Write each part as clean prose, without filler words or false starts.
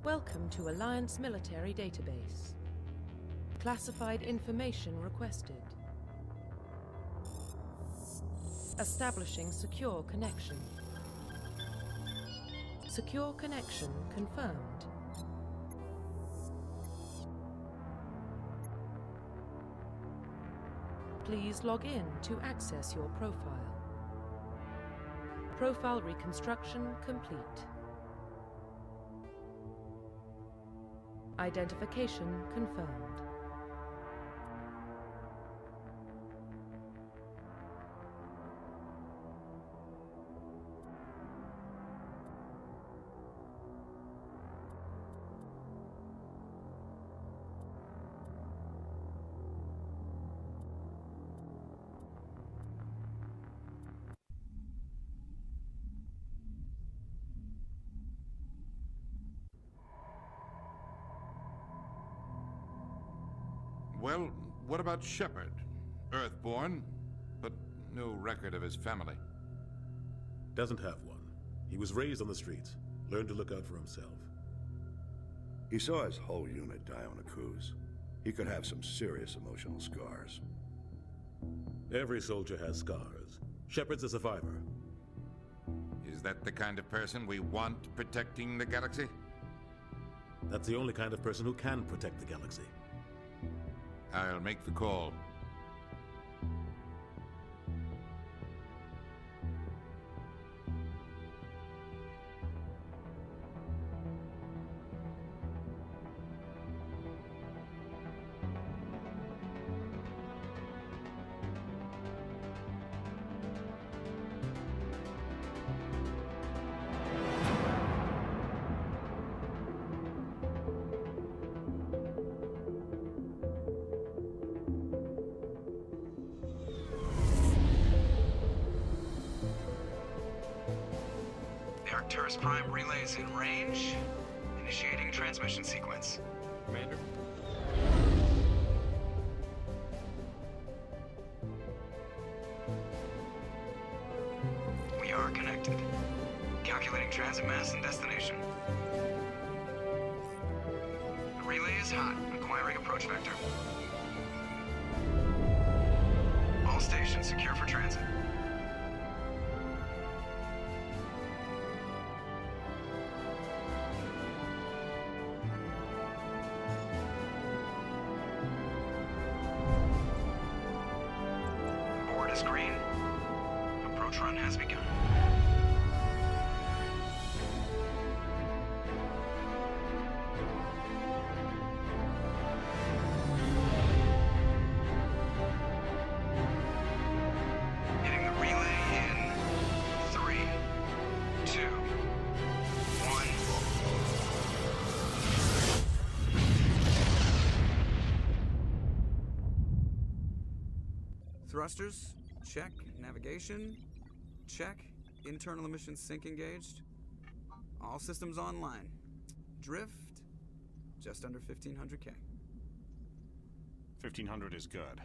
Welcome to Alliance Military Database. Classified information requested. Establishing secure connection. Secure connection confirmed. Please log in to access your profile. Profile reconstruction complete. Identification confirmed. Well, what about Shepard? Earthborn, but no record of his family. Doesn't have one. He was raised on the streets, learned to look out for himself. He saw his whole unit die on a cruise. He could have some serious emotional scars. Every soldier has scars. Shepard's a survivor. Is that the kind of person we want protecting the galaxy? That's the only kind of person who can protect the galaxy. I'll make the call. Arcturus Prime relay is in range. Initiating transmission sequence. Commander? We are connected. Calculating transit mass and destination. The relay is hot, acquiring approach vector. All stations secure for transit. Board is green. Approach run has begun. Hitting the relay in 3, 2, 1. Thrusters, check. Navigation, check. Internal emissions sync engaged. All systems online. Drift, just under 1500K. 1500 is good.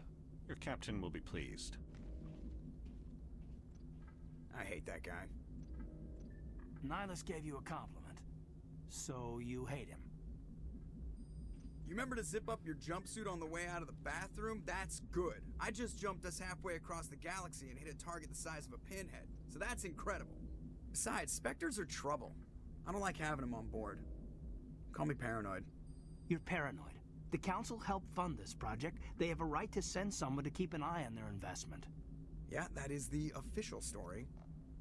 Your captain will be pleased. I hate that guy. Nihilus gave you a compliment, so you hate him. You remember to zip up your jumpsuit on the way out of the bathroom? That's good. I just jumped us halfway across the galaxy and hit a target the size of a pinhead, so that's incredible. Besides, Spectres are trouble. I don't like having them on board. Call me paranoid. You're paranoid. The Council helped fund this project. They have a right to send someone to keep an eye on their investment. Yeah, that is the official story.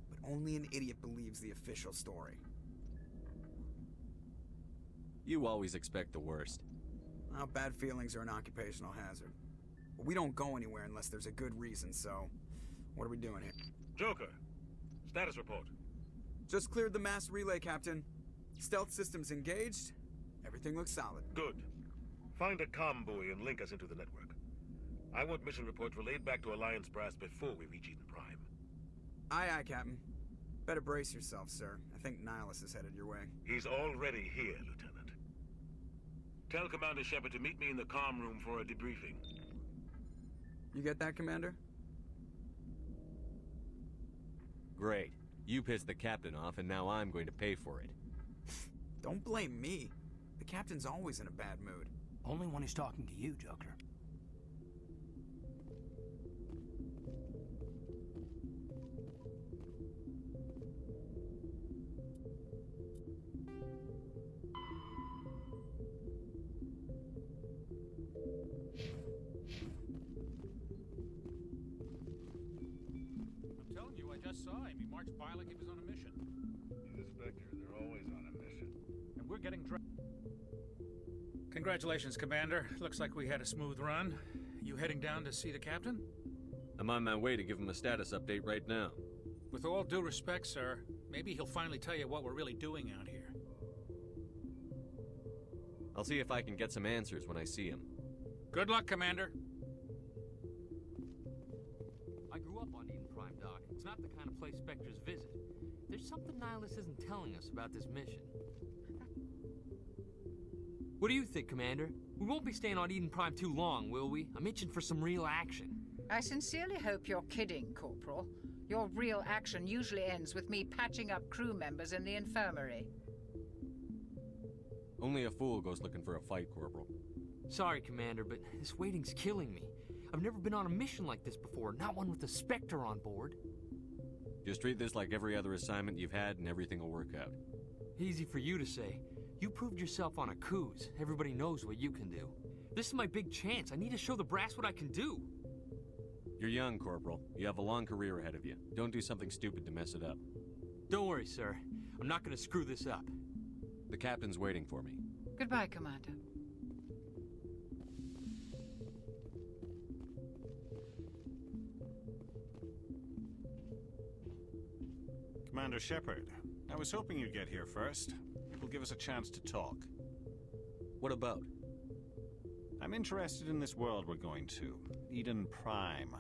But only an idiot believes the official story. You always expect the worst. Well, bad feelings are an occupational hazard. But we don't go anywhere unless there's a good reason, so... what are we doing here? Joker, status report. Just cleared the mass relay, Captain. Stealth systems engaged. Everything looks solid. Good. Find a comm buoy and link us into the network. I want mission reports relayed back to Alliance Brass before we reach Eden Prime. Aye, aye, Captain. Better brace yourself, sir. I think Nihilus is headed your way. He's already here, Lieutenant. Tell Commander Shepard to meet me in the comm room for a debriefing. You get that, Commander? Great. You pissed the captain off, and now I'm going to pay for it. Don't blame me. The captain's always in a bad mood. Only when he's talking to you, Joker. I'm telling you, I just saw him. He marched by like he was on a mission. He's a Spectre. They're always on a mission. And we're getting Congratulations, Commander. Looks like we had a smooth run. You heading down to see the captain? I'm on my way to give him a status update right now. With all due respect, sir, maybe he'll finally tell you what we're really doing out here. I'll see if I can get some answers when I see him. Good luck, Commander. I grew up on Eden Prime, Doc. It's not the kind of place Spectres visit. There's something Nihilus isn't telling us about this mission. What do you think, Commander? We won't be staying on Eden Prime too long, will we? I'm itching for some real action. I sincerely hope you're kidding, Corporal. Your real action usually ends with me patching up crew members in the infirmary. Only a fool goes looking for a fight, Corporal. Sorry, Commander, but this waiting's killing me. I've never been on a mission like this before, not one with a Spectre on board. Just treat this like every other assignment you've had and everything will work out. Easy for you to say. You proved yourself on a cruise. Everybody knows what you can do. This is my big chance. I need to show the brass what I can do. You're young, Corporal. You have a long career ahead of you. Don't do something stupid to mess it up. Don't worry, sir. I'm not going to screw this up. The captain's waiting for me. Goodbye, Commander. Commander Shepard, I was hoping you'd get here first. It will give us a chance to talk. What about? I'm interested in this world we're going to, Eden Prime.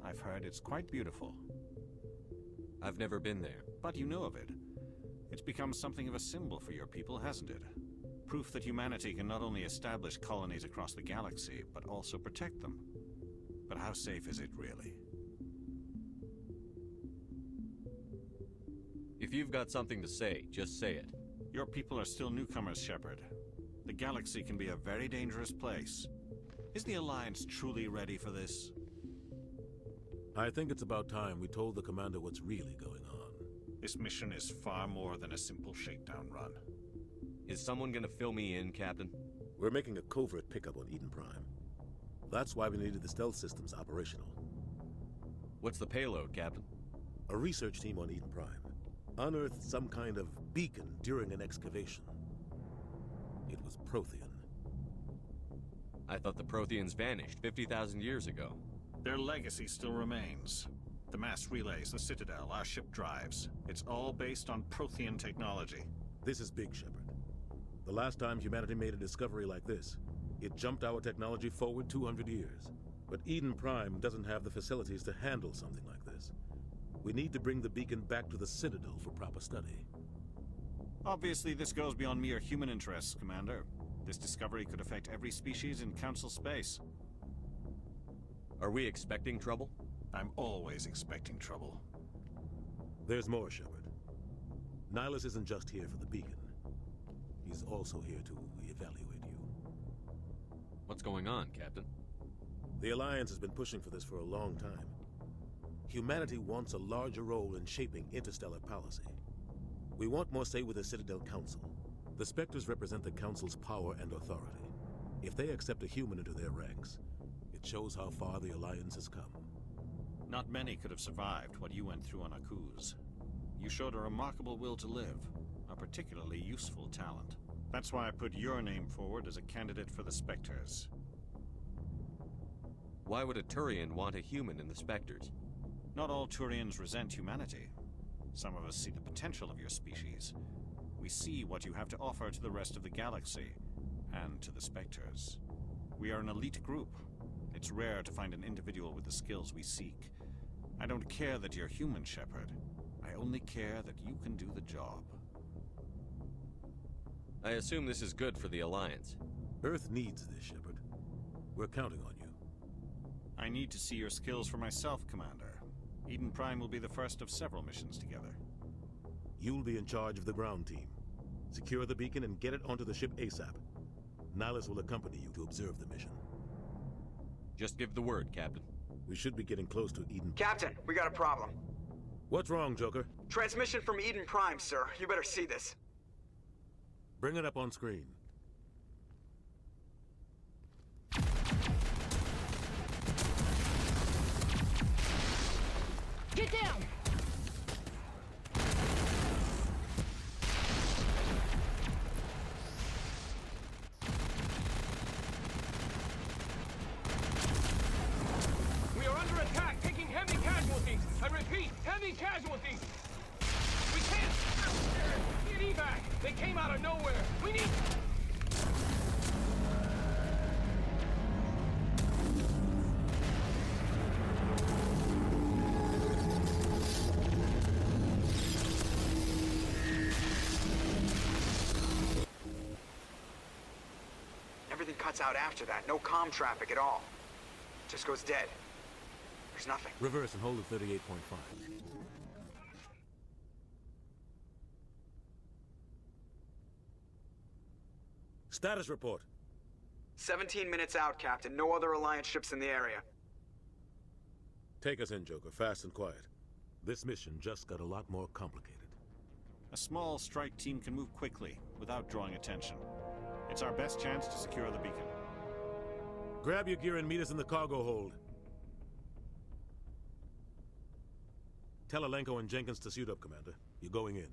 I've heard it's quite beautiful. I've never been there. But you know of it. It's become something of a symbol for your people, hasn't it? Proof that humanity can not only establish colonies across the galaxy, but also protect them. But how safe is it really? If you've got something to say, just say it. Your people are still newcomers, Shepard. The galaxy can be a very dangerous place. Is the Alliance truly ready for this? I think it's about time we told the Commander what's really going on. This mission is far more than a simple shakedown run. Is someone gonna fill me in, Captain? We're making a covert pickup on Eden Prime. That's why we needed the stealth systems operational. What's the payload, Captain? A research team on Eden Prime unearthed some kind of beacon during an excavation. It was Prothean. I thought the Protheans vanished 50,000 years ago. Their legacy still remains. The mass relays, the Citadel, our ship drives. It's all based on Prothean technology. This is big, Shepard. The last time humanity made a discovery like this, it jumped our technology forward 200 years. But Eden Prime doesn't have the facilities to handle something like this. We need to bring the beacon back to the Citadel for proper study. Obviously, this goes beyond mere human interests, Commander. This discovery could affect every species in Council space. Are we expecting trouble? I'm always expecting trouble. There's more, Shepard. Nihilus isn't just here for the beacon. He's also here to evaluate you. What's going on, Captain? The Alliance has been pushing for this for a long time. Humanity wants a larger role in shaping interstellar policy. We want more say with the Citadel Council. The Spectres represent the Council's power and authority. If they accept a human into their ranks, it shows how far the Alliance has come. Not many could have survived what you went through on Akuz. You showed a remarkable will to live, a particularly useful talent. That's why I put your name forward as a candidate for the Spectres. Why would a Turian want a human in the Spectres? Not all Turians resent humanity. Some of us see the potential of your species. We see what you have to offer to the rest of the galaxy, and to the Spectres. We are an elite group. It's rare to find an individual with the skills we seek. I don't care that you're human, Shepard. I only care that you can do the job. I assume this is good for the Alliance. Earth needs this, Shepard. We're counting on you. I need to see your skills for myself, Commander. Eden Prime will be the first of several missions together. You'll be in charge of the ground team. Secure the beacon and get it onto the ship ASAP. Nihilus will accompany you to observe the mission. Just give the word, Captain. We should be getting close to Eden. Captain, we got a problem. What's wrong, Joker? Transmission from Eden Prime, sir. You better see this. Bring it up on screen. Get down! We are under attack, taking heavy casualties. I repeat, heavy casualties. We can't. Need evac. They came out of nowhere. We need. Everything cuts out after that. No comm traffic at all. Just goes dead. There's nothing. Reverse and hold at 38.5. Status report. 17 minutes out, Captain. No other Alliance ships in the area. Take us in, Joker, fast and quiet. This mission just got a lot more complicated. A small strike team can move quickly, without drawing attention. It's our best chance to secure the beacon. Grab your gear and meet us in the cargo hold. Tell Alenko and Jenkins to suit up, Commander. You're going in.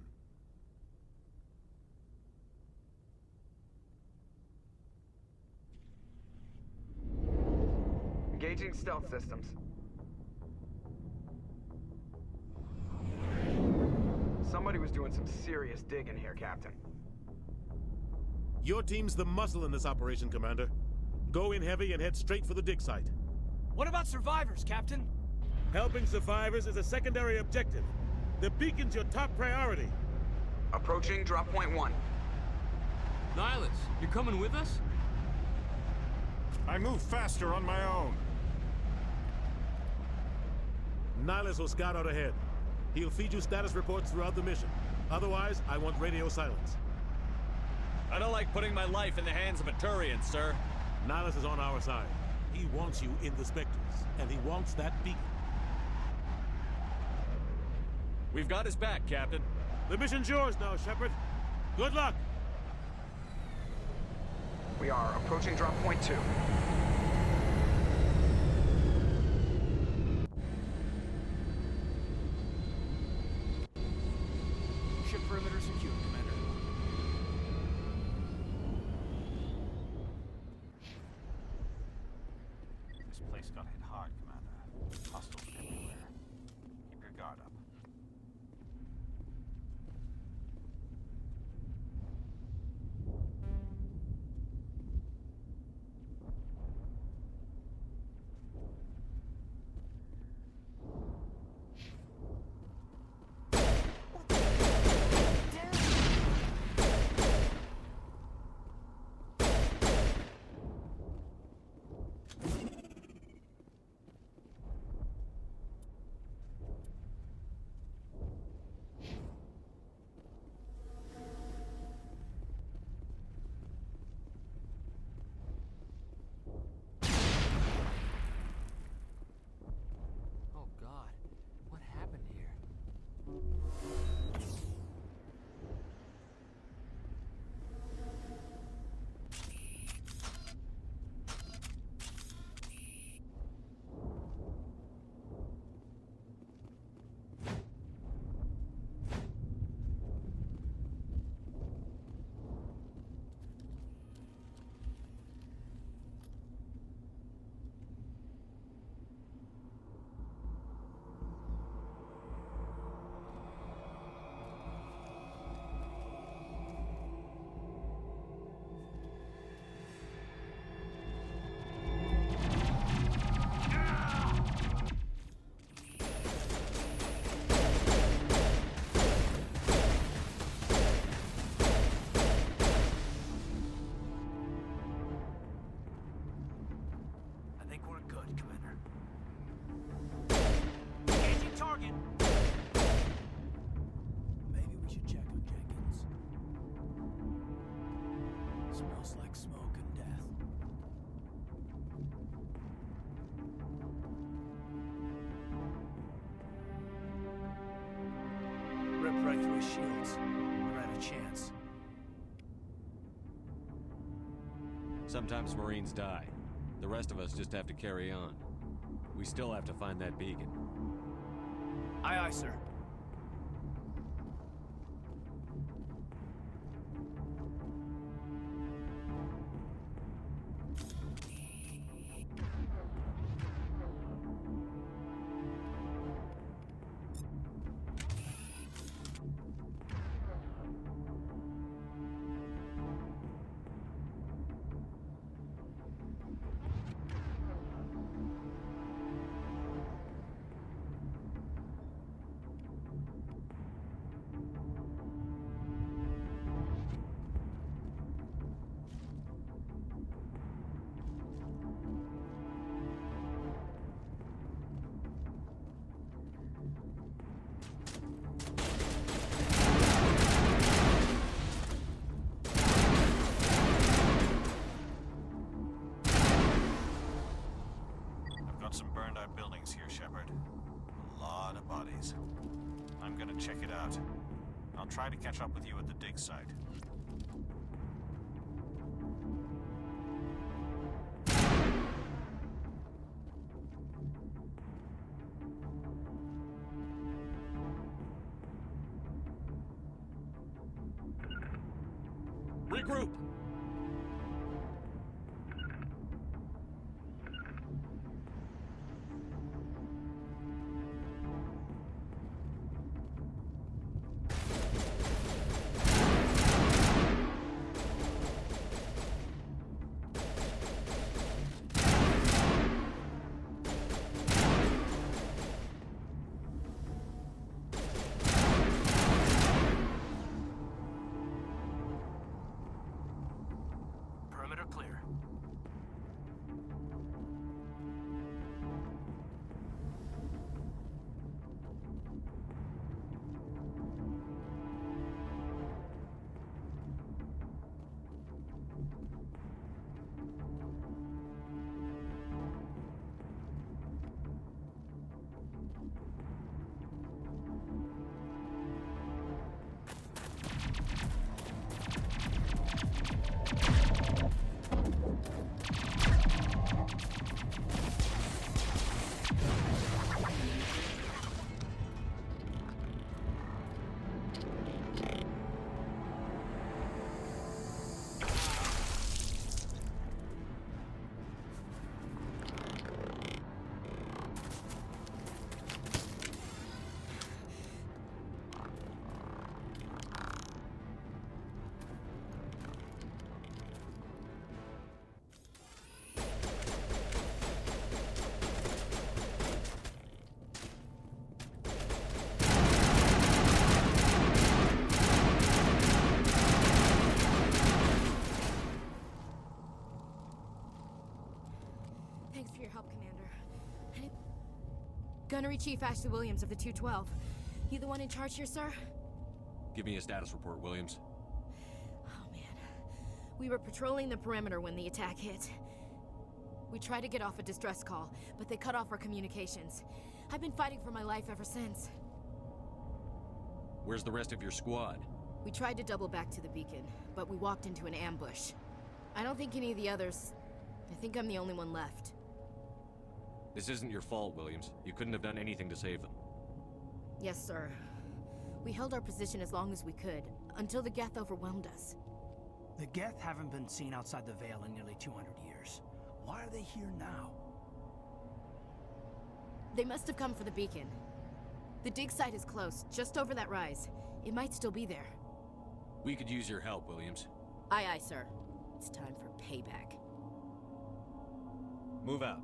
Engaging stealth systems. Somebody was doing some serious digging here, Captain. Your team's the muscle in this operation, Commander. Go in heavy and head straight for the dig site. What about survivors, Captain? Helping survivors is a secondary objective. The beacon's your top priority. Approaching drop point 1. Nihilus, you're coming with us? I move faster on my own. Nihilus will scout out ahead. He'll feed you status reports throughout the mission. Otherwise, I want radio silence. I don't like putting my life in the hands of a Turian, sir. Nihilus is on our side. He wants you in the Spectres, and he wants that beacon. We've got his back, Captain. The mission's yours now, Shepard. Good luck! We are approaching drop point 2. Ship perimeter secure, Commander. This place got hit hard, Commander. Hostiles everywhere. Keep your guard up. Smells like smoke and death. Ripped right through his shields. Never had a chance. Sometimes Marines die. The rest of us just have to carry on. We still have to find that beacon. Aye, aye, sir. Some burned out buildings here, Shepard. A lot of bodies. I'm gonna check it out. I'll try to catch up with you at the dig site. Regroup! Perimeter clear. Thanks for your help, Commander. Gunnery Chief Ashley Williams of the 212. You the one in charge here, sir? Give me a status report, Williams. Oh, man. We were patrolling the perimeter when the attack hit. We tried to get off a distress call, but they cut off our communications. I've been fighting for my life ever since. Where's the rest of your squad? We tried to double back to the beacon, but we walked into an ambush. I don't think any of the others... I think I'm the only one left. This isn't your fault, Williams. You couldn't have done anything to save them. Yes, sir. We held our position as long as we could, until the Geth overwhelmed us. The Geth haven't been seen outside the Veil in nearly 200 years. Why are they here now? They must have come for the beacon. The dig site is close, just over that rise. It might still be there. We could use your help, Williams. Aye, aye, sir. It's time for payback. Move out.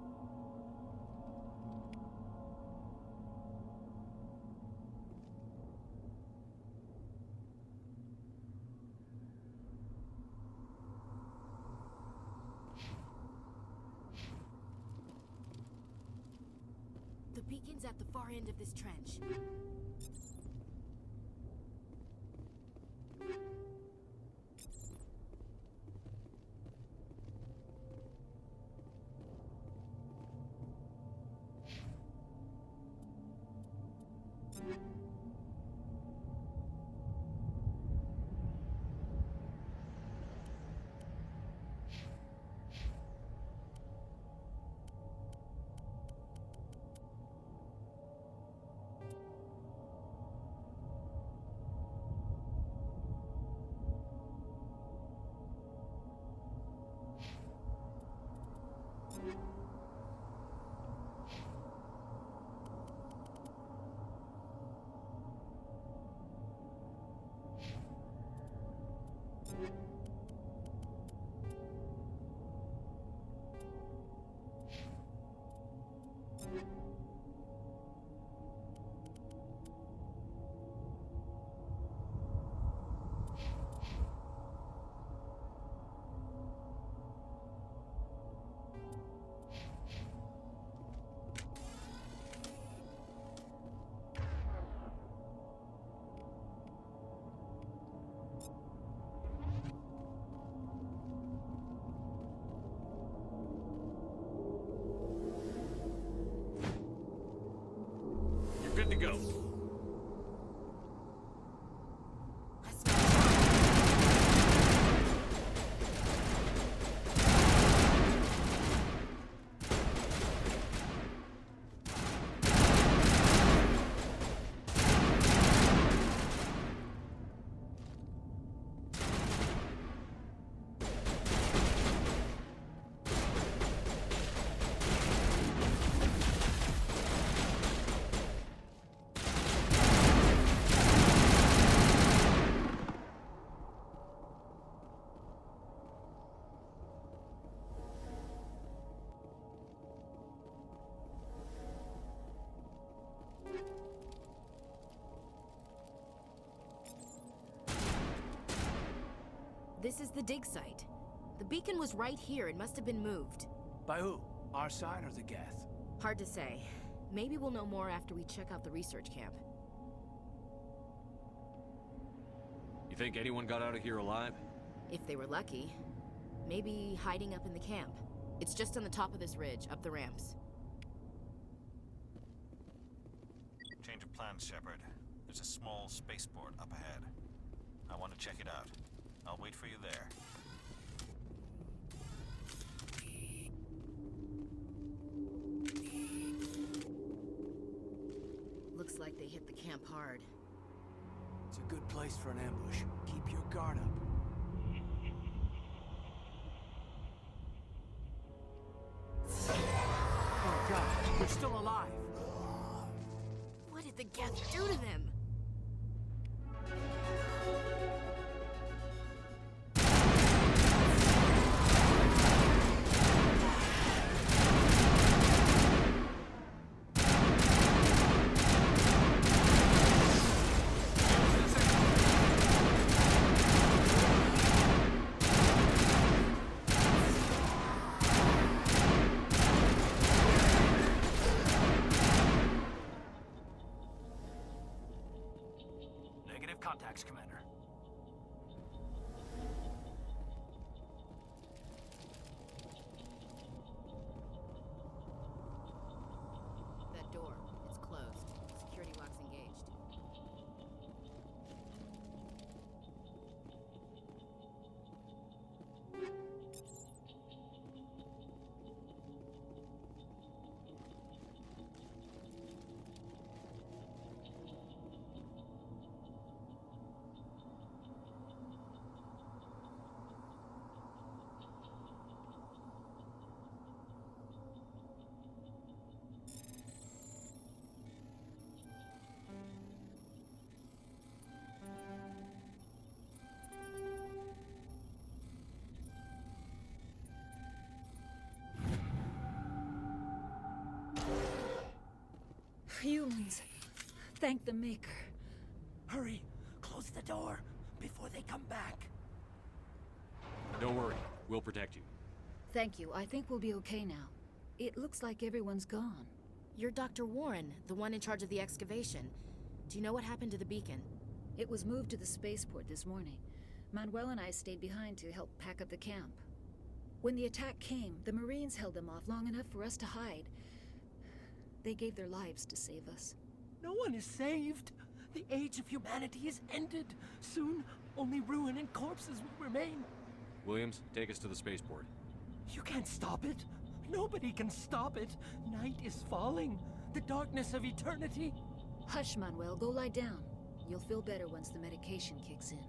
The beacon's at the far end of this trench. This is the dig site. The beacon was right here. It must have been moved. By who? Our side or the Geth? Hard to say. Maybe we'll know more after we check out the research camp. You think anyone got out of here alive? If they were lucky. Maybe hiding up in the camp. It's just on the top of this ridge, up the ramps. Change of plans, Shepard. There's a small spaceport up ahead. I want to check it out. I'll wait for you there. Looks like they hit the camp hard. It's a good place for an ambush. Keep your guard up. Oh God, they're still alive. What did the Geth do to them? Contacts, Commander. That door, it's closed. Security lock's engaged. Humans. Thank the Maker. Hurry! Close the door before they come back. Don't worry. We'll protect you. Thank you. I think we'll be okay now. It looks like everyone's gone. You're Dr. Warren, the one in charge of the excavation. Do you know what happened to the beacon? It was moved to the spaceport this morning. Manuel and I stayed behind to help pack up the camp. When the attack came, the Marines held them off long enough for us to hide. They gave their lives to save us. No one is saved. The age of humanity is ended. Soon, only ruin and corpses will remain. Williams, take us to the spaceport. You can't stop it. Nobody can stop it. Night is falling. The darkness of eternity. Hush, Manuel. Go lie down. You'll feel better once the medication kicks in.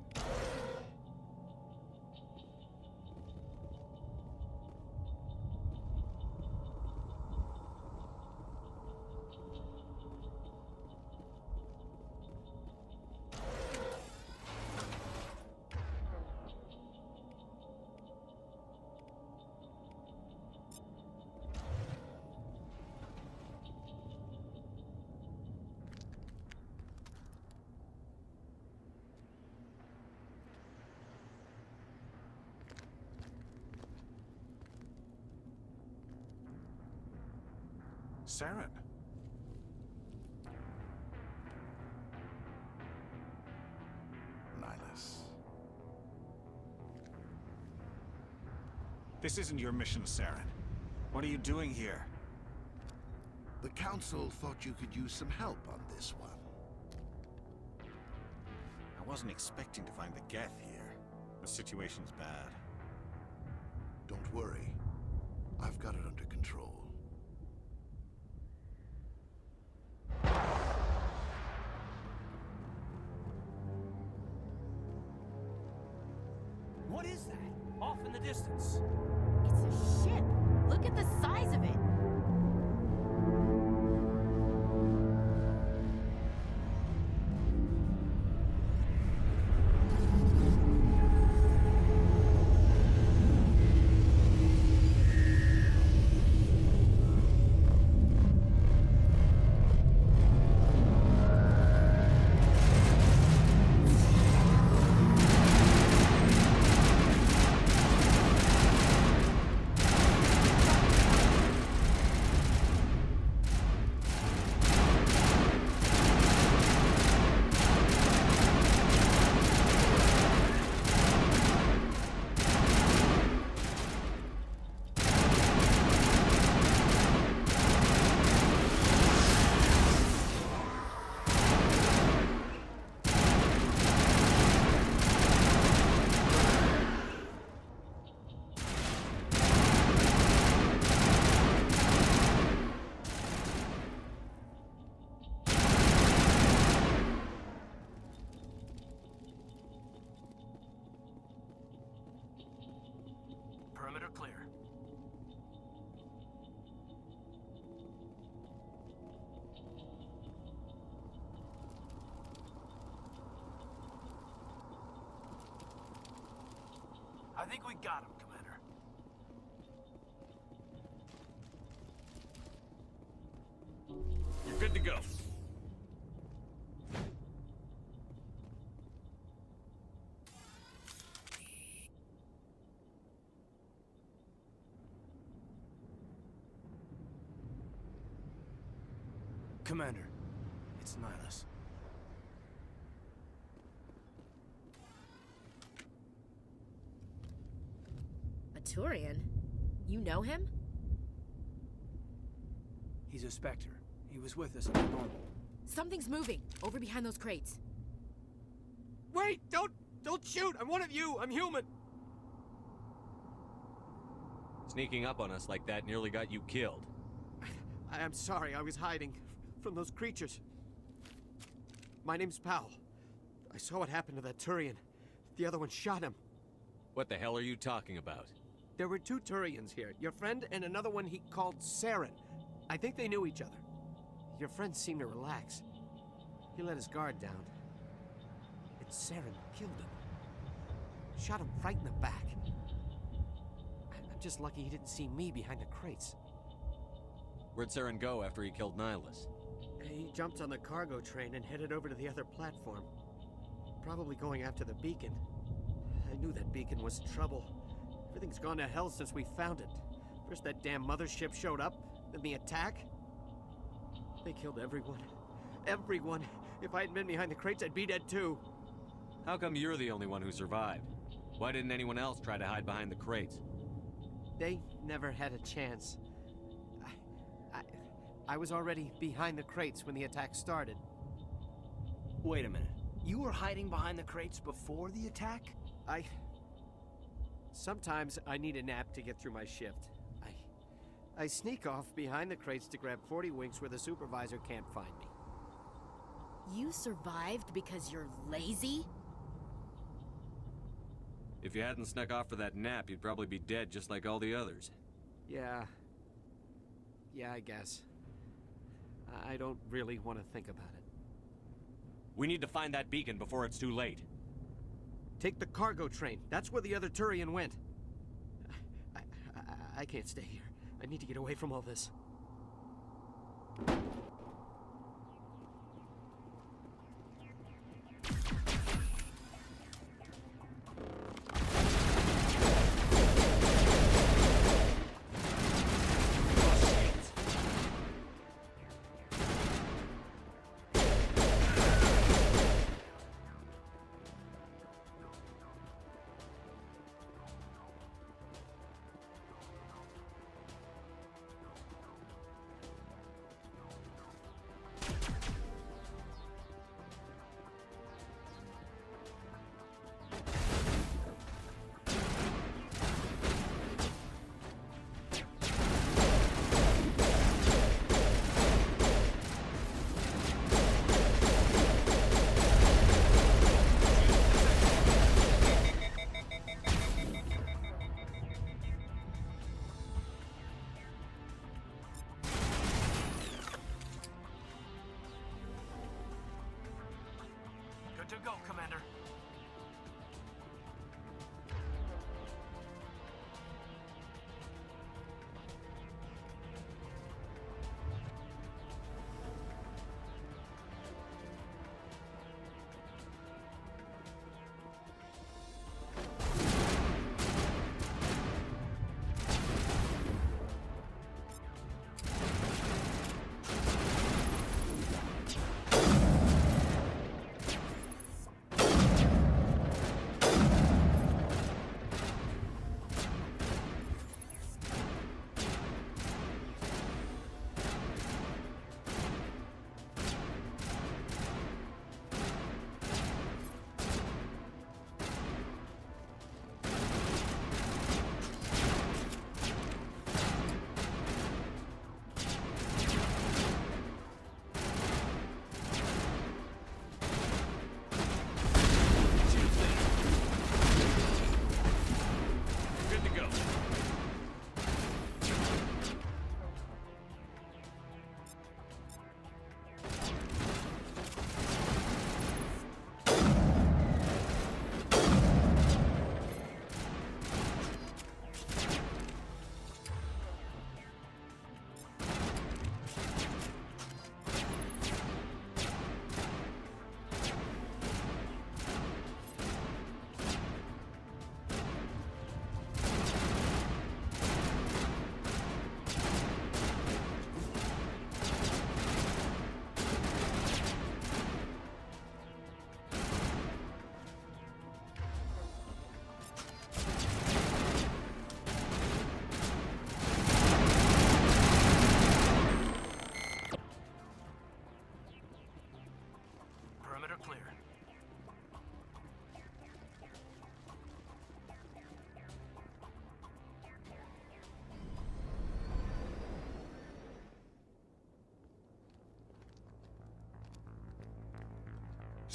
Saren. Nihilus. This isn't your mission, Saren. What are you doing here? The Council thought you could use some help on this one. I wasn't expecting to find the Geth here. The situation's bad. Don't worry. I've got it under control. What is that? Off in the distance. It's a ship. Look at the size of it. think we got him, Commander. You're good to go. Commander, it's Nihilus. A Turian? You know him? He's a Spectre. He was with us at the normal. Something's moving, over behind those crates. Wait! Don't shoot! I'm one of you! I'm human! Sneaking up on us like that nearly got you killed. I'm sorry, I was hiding from those creatures. My name's Powell. I saw what happened to that Turian. The other one shot him. What the hell are you talking about? There were 2 Turians here. Your friend and another one he called Saren. I think they knew each other. Your friend seemed to relax. He let his guard down. And Saren killed him. Shot him right in the back. I'm just lucky he didn't see me behind the crates. Where'd Saren go after he killed Nihilus? He jumped on the cargo train and headed over to the other platform. Probably going after the beacon. I knew that beacon was trouble. Everything's gone to hell since we found it. First that damn mothership showed up, then the attack. They killed everyone. Everyone. If I hadn't been behind the crates, I'd be dead too. How come you're the only one who survived? Why didn't anyone else try to hide behind the crates? They never had a chance. I was already behind the crates when the attack started. Wait a minute. You were hiding behind the crates before the attack? Sometimes I need a nap to get through my shift. I sneak off behind the crates to grab 40 winks where the supervisor can't find me. You survived because you're lazy? If you hadn't snuck off for that nap, you'd probably be dead just like all the others. Yeah, I guess. I don't really want to think about it. We need to find that beacon before it's too late. Take the cargo train. That's where the other Turian went. I can't stay here. I need to get away from all this. To go, Commander.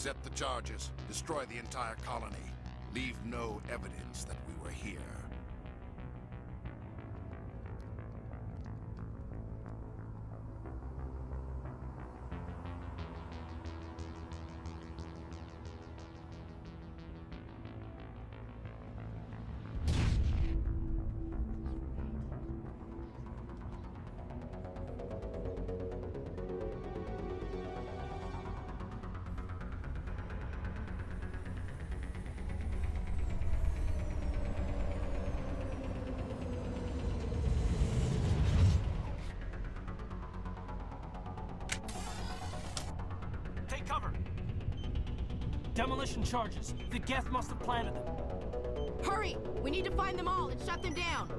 Accept the charges. Destroy the entire colony. Leave no evidence that we were here. Take cover! Demolition charges. The Geth must have planted them. Hurry! We need to find them all and shut them down!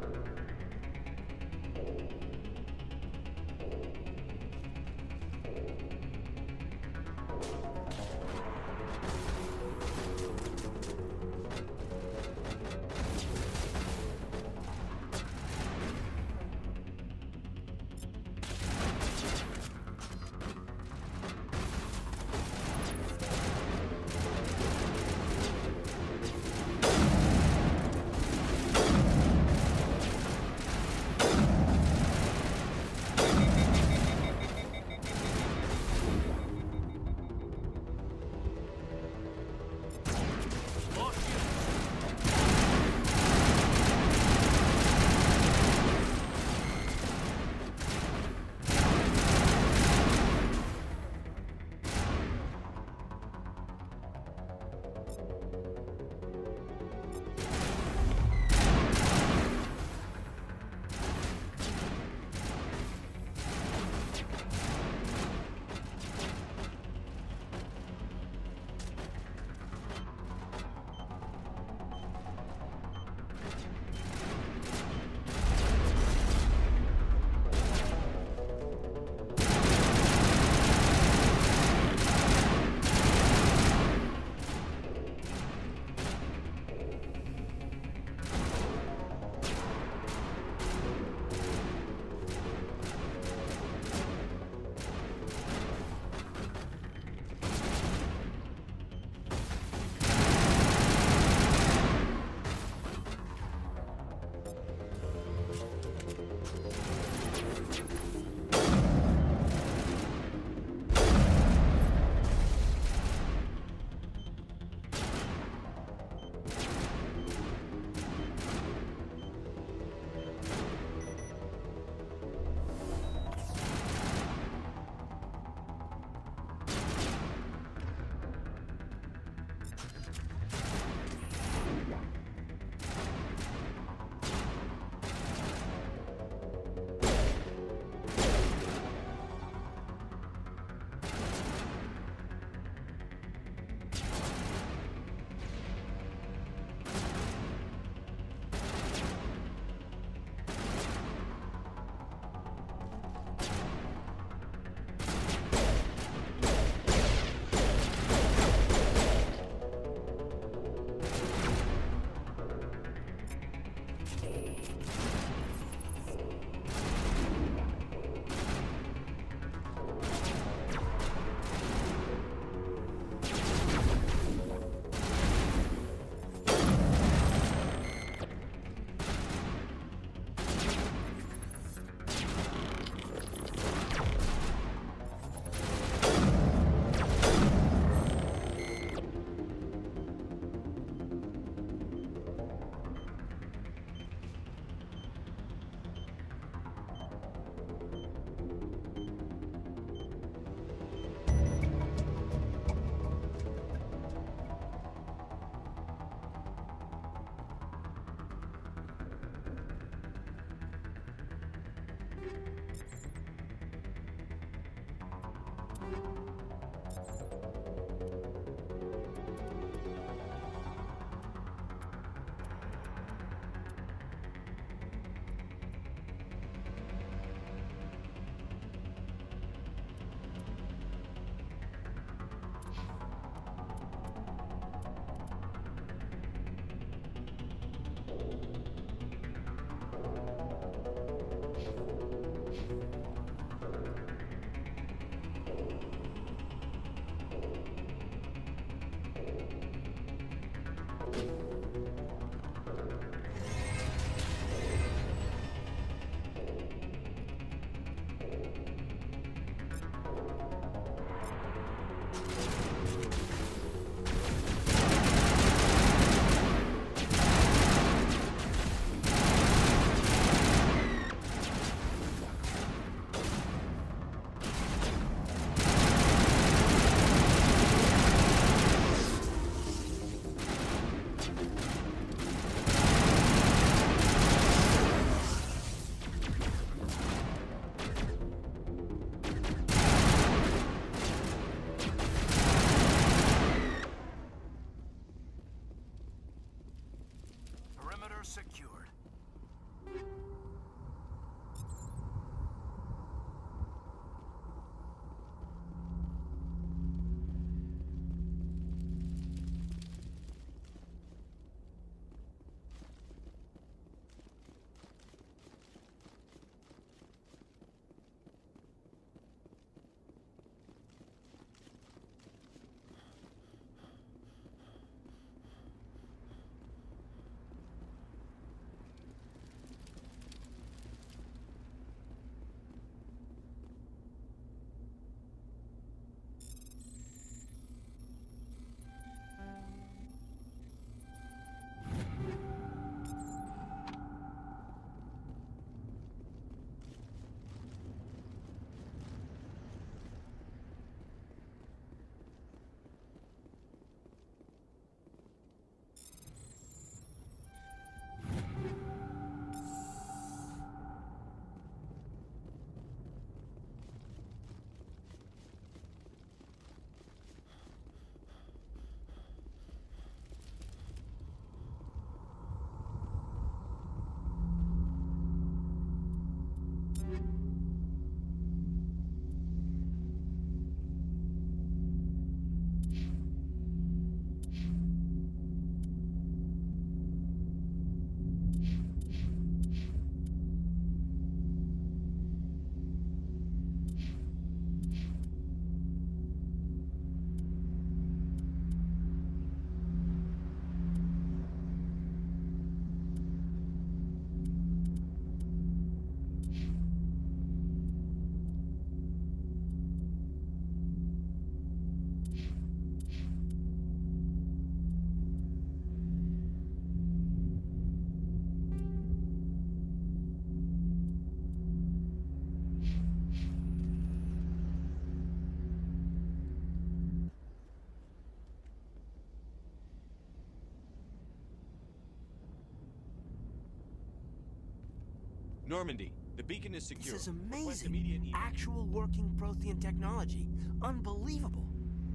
Normandy, the beacon is secure. This is Request amazing. immediate Actual working Prothean technology. Unbelievable.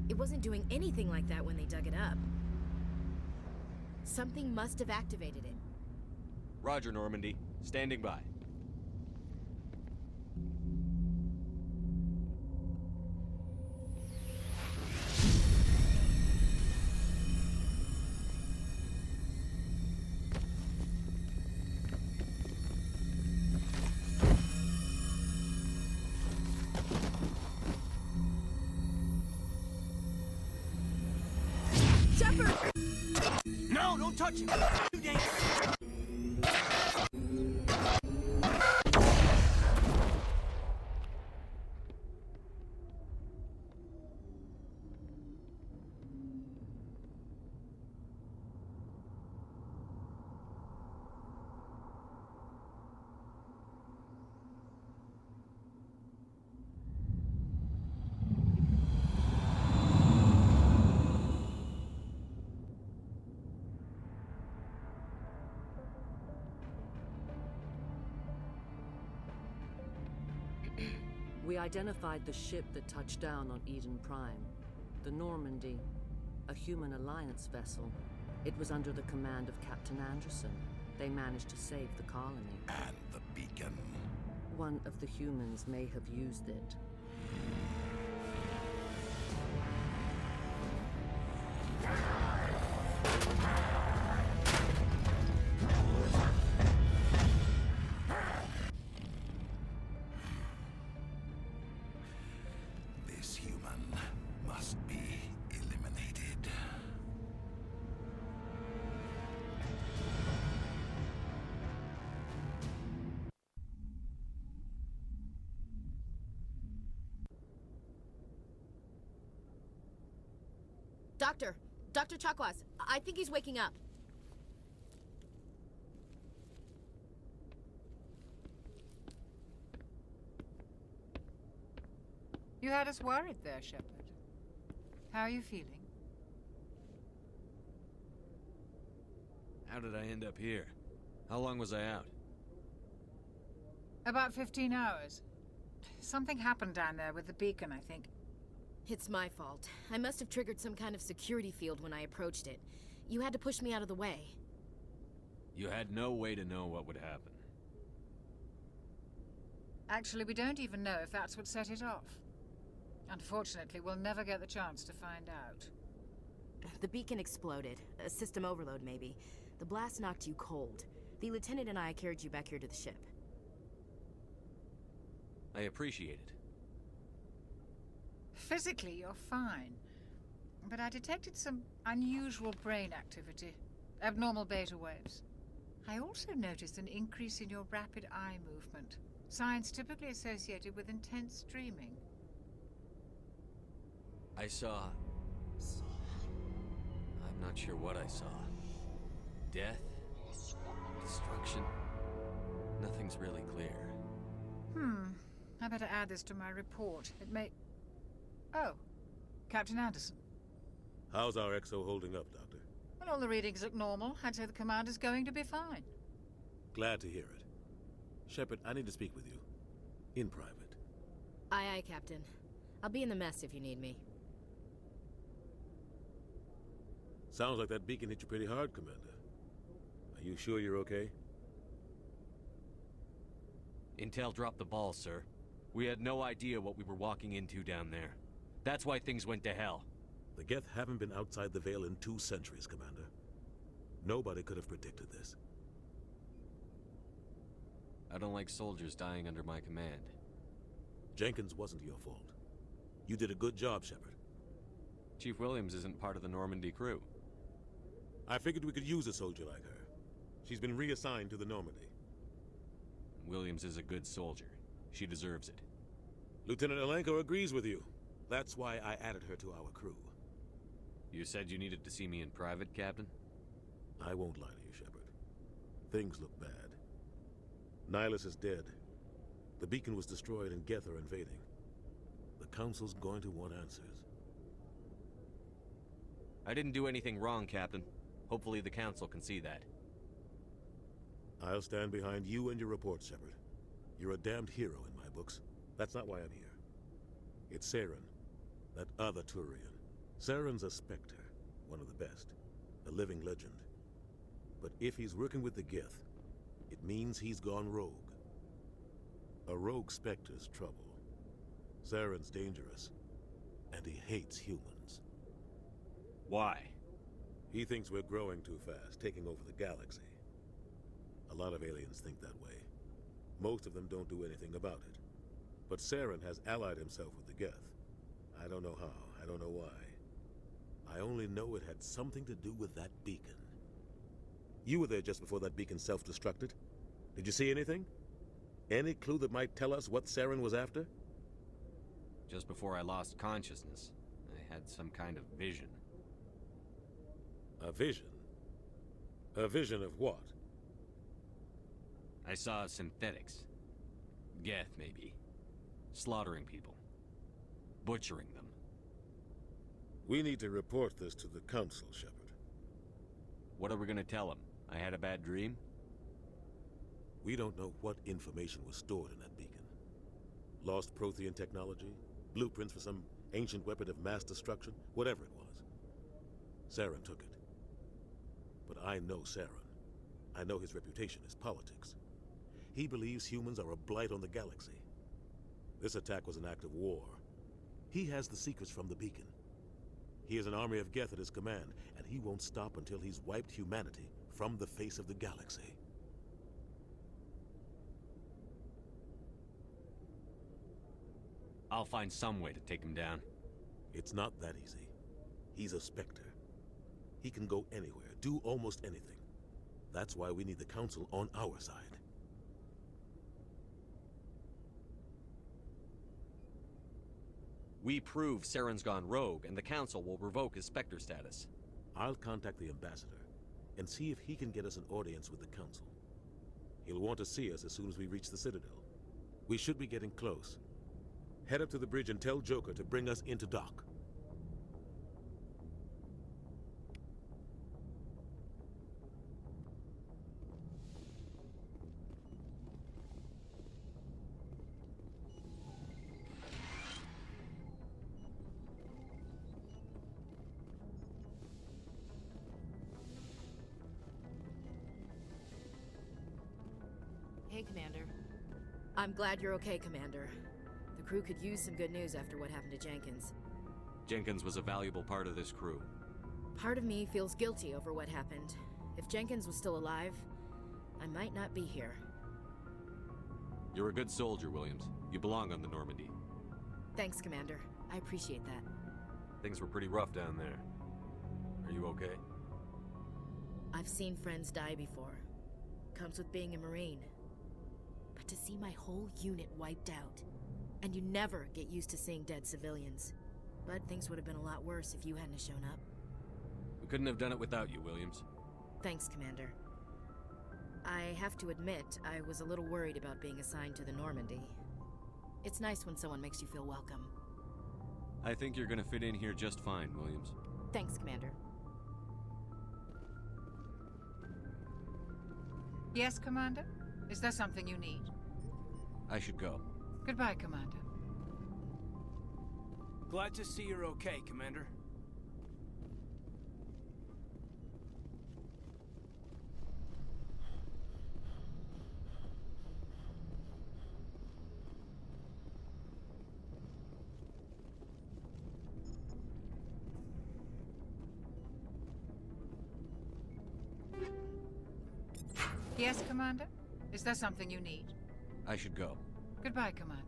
It wasn't doing anything like that when they dug it up. Something must have activated it. Roger, Normandy. Standing by. No, don't touch him. Too dangerous. We identified the ship that touched down on Eden Prime. The Normandy, a human alliance vessel. It was under the command of Captain Anderson. They managed to save the colony. And the beacon. One of the humans may have used it. This human must be eliminated. Dr. Chakwas, I think he's waking up. You had us worried there, Shepard. How are you feeling? How did I end up here? How long was I out? About 15 hours. Something happened down there with the beacon, I think. It's my fault. I must have triggered some kind of security field when I approached it. You had to push me out of the way. You had no way to know what would happen. Actually, we don't even know if that's what set it off. Unfortunately, we'll never get the chance to find out. The beacon exploded. A system overload, maybe. The blast knocked you cold. The lieutenant and I carried you back here to the ship. I appreciate it. Physically, you're fine. But I detected some unusual brain activity. Abnormal beta waves. I also noticed an increase in your rapid eye movement. Signs typically associated with intense dreaming. I saw... I'm not sure what I saw. Death? Destruction? Nothing's really clear. I better add this to my report. It may... Oh, Captain Anderson. How's our XO holding up, Doctor? Well, all the readings look normal. I'd say the commander's going to be fine. Glad to hear it. Shepard, I need to speak with you. In private. Aye, aye, Captain. I'll be in the mess if you need me. Sounds like that beacon hit you pretty hard, Commander. Are you sure you're okay? Intel dropped the ball, sir. We had no idea what we were walking into down there. That's why things went to hell. The Geth haven't been outside the Veil in 2 centuries, Commander. Nobody could have predicted this. I don't like soldiers dying under my command. Jenkins wasn't your fault. You did a good job, Shepard. Chief Williams isn't part of the Normandy crew. I figured we could use a soldier like her. She's been reassigned to the Normandy. Williams is a good soldier. She deserves it. Lieutenant Alenko agrees with you. That's why I added her to our crew. You said you needed to see me in private, Captain? I won't lie to you, Shepard. Things look bad. Nihilus is dead. The beacon was destroyed and Geth are invading. The Council's going to want answers. I didn't do anything wrong, Captain. Hopefully the Council can see that. I'll stand behind you and your report, Shepard. You're a damned hero in my books. That's not why I'm here. It's Saren, that other Turian. Saren's a Spectre, one of the best, a living legend. But if he's working with the Geth, it means he's gone rogue. A rogue Spectre's trouble. Saren's dangerous, and he hates humans. Why? He thinks we're growing too fast, taking over the galaxy. A lot of aliens think that way. Most of them don't do anything about it. But Saren has allied himself with the Geth. I don't know how, I don't know why. I only know it had something to do with that beacon. You were there just before that beacon self-destructed. Did you see anything? Any clue that might tell us what Saren was after? Just before I lost consciousness, I had some kind of vision. A vision? A vision of what? I saw synthetics. Geth, maybe. Slaughtering people. Butchering them. We need to report this to the Council, Shepard. What are we gonna tell them? I had a bad dream? We don't know what information was stored in that beacon. Lost Prothean technology? Blueprints for some ancient weapon of mass destruction? Whatever it was. Saren took it. But I know Saren. I know his reputation is politics. He believes humans are a blight on the galaxy. This attack was an act of war. He has the secrets from the beacon. He has an army of Geth at his command, and he won't stop until he's wiped humanity from the face of the galaxy. I'll find some way to take him down. It's not that easy. He's a Spectre. He can go anywhere, do almost anything. That's why we need the Council on our side. We prove Saren's gone rogue, and the Council will revoke his Spectre status. I'll contact the Ambassador and see if he can get us an audience with the Council. He'll want to see us as soon as we reach the Citadel. We should be getting close. Head up to the bridge and tell Joker to bring us into dock. Hey, Commander. I'm glad you're okay, Commander. The crew could use some good news after what happened to Jenkins. Jenkins was a valuable part of this crew. Part of me feels guilty over what happened. If Jenkins was still alive, I might not be here. You're a good soldier, Williams. You belong on the Normandy. Thanks, Commander. I appreciate that. Things were pretty rough down there. Are you okay? I've seen friends die before. Comes with being a Marine. But to see my whole unit wiped out, and you never get used to seeing dead civilians. But things would have been a lot worse if you hadn't shown up. We couldn't have done it without you, Williams. Thanks, Commander. I have to admit, I was a little worried about being assigned to the Normandy. It's nice when someone makes you feel welcome. I think you're gonna fit in here just fine, Williams. Thanks, Commander. Yes, Commander? Is there something you need? I should go. Goodbye, Commander. Glad to see you're okay, Commander. Yes, Commander? Is there something you need? I should go. Goodbye, Commander.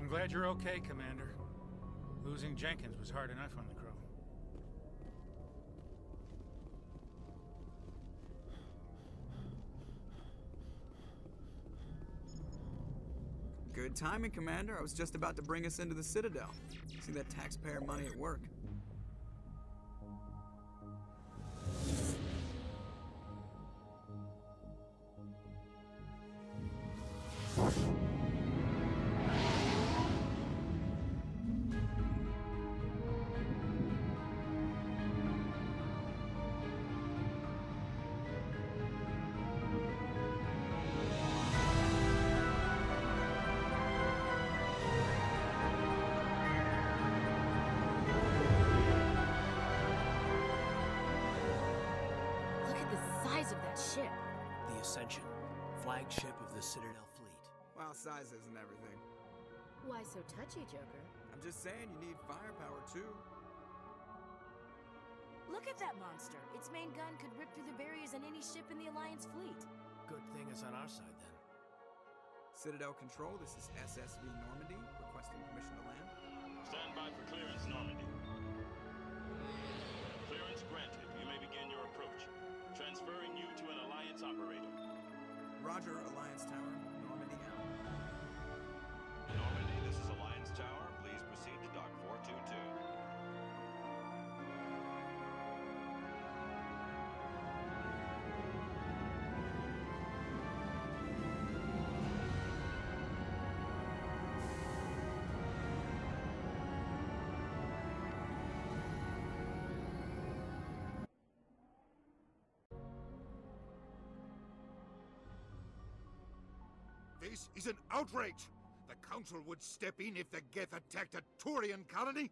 I'm glad you're okay, Commander. Losing Jenkins was hard enough on the crew. Good timing, Commander. I was just about to bring us into the Citadel. See that taxpayer money at work. ship? The Ascension, flagship of the Citadel fleet. Well, size isn't everything. Why so touchy, Joker? I'm just saying you need firepower, too. Look at that monster. Its main gun could rip through the barriers in any ship in the Alliance fleet. Good thing it's on our side, then. Citadel Control, this is SSV Normandy, requesting permission to land. Stand by for clearance, Normandy. Clearance granted. You may begin your approach. Transferring you to an Alliance operator. Roger, Alliance Tower. Normandy out. Normandy, this is Alliance Tower. Please proceed to Dock 422. This is an outrage! The Council would step in if the Geth attacked a Turian colony?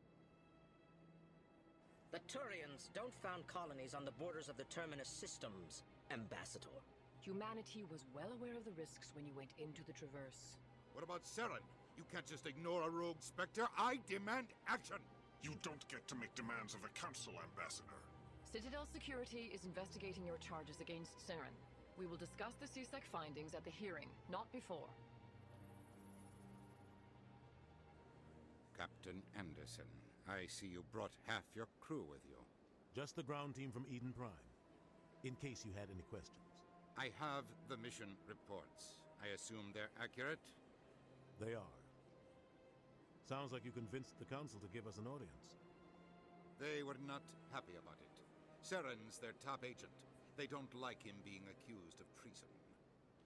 The Turians don't found colonies on the borders of the Terminus systems, Ambassador. Humanity was well aware of the risks when you went into the Traverse. What about Saren? You can't just ignore a rogue Spectre. I demand action! You don't get to make demands of the Council, Ambassador. Citadel Security is investigating your charges against Saren. We will discuss the CSEC findings at the hearing, not before. Captain Anderson, I see you brought half your crew with you. Just the ground team from Eden Prime, in case you had any questions. I have the mission reports. I assume they're accurate? They are. Sounds like you convinced the Council to give us an audience. They were not happy about it. Saren's their top agent. They don't like him being accused of treason.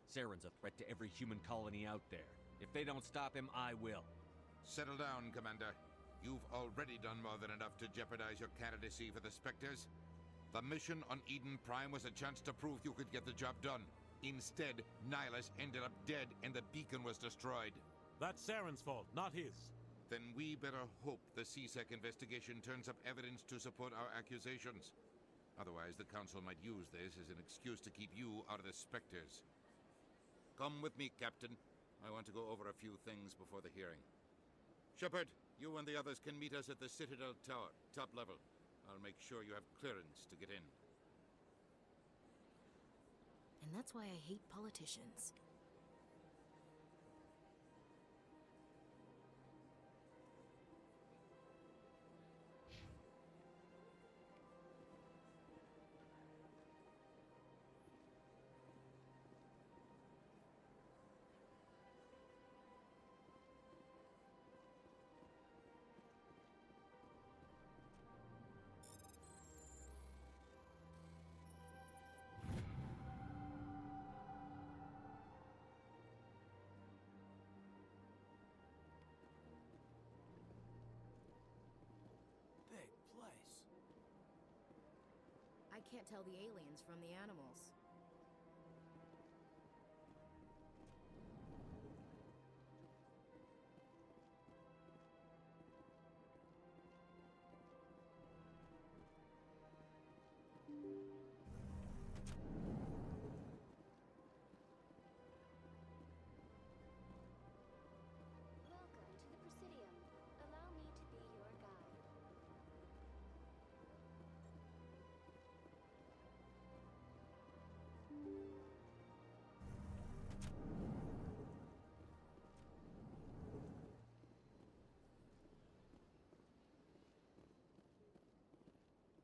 Saren's a threat to every human colony out there. If they don't stop him, I will. Settle down, Commander. You've already done more than enough to jeopardize your candidacy for the Spectres. The mission on Eden Prime was a chance to prove you could get the job done. Instead, Nihilus ended up dead and the beacon was destroyed. That's Saren's fault, not his. Then we better hope the CSEC investigation turns up evidence to support our accusations. Otherwise, the Council might use this as an excuse to keep you out of the Spectres. Come with me, Captain. I want to go over a few things before the hearing. Shepard, you and the others can meet us at the Citadel Tower, top level. I'll make sure you have clearance to get in. And that's why I hate politicians. I can't tell the aliens from the animals. Welcome to the Presidium. Allow me to be your guide.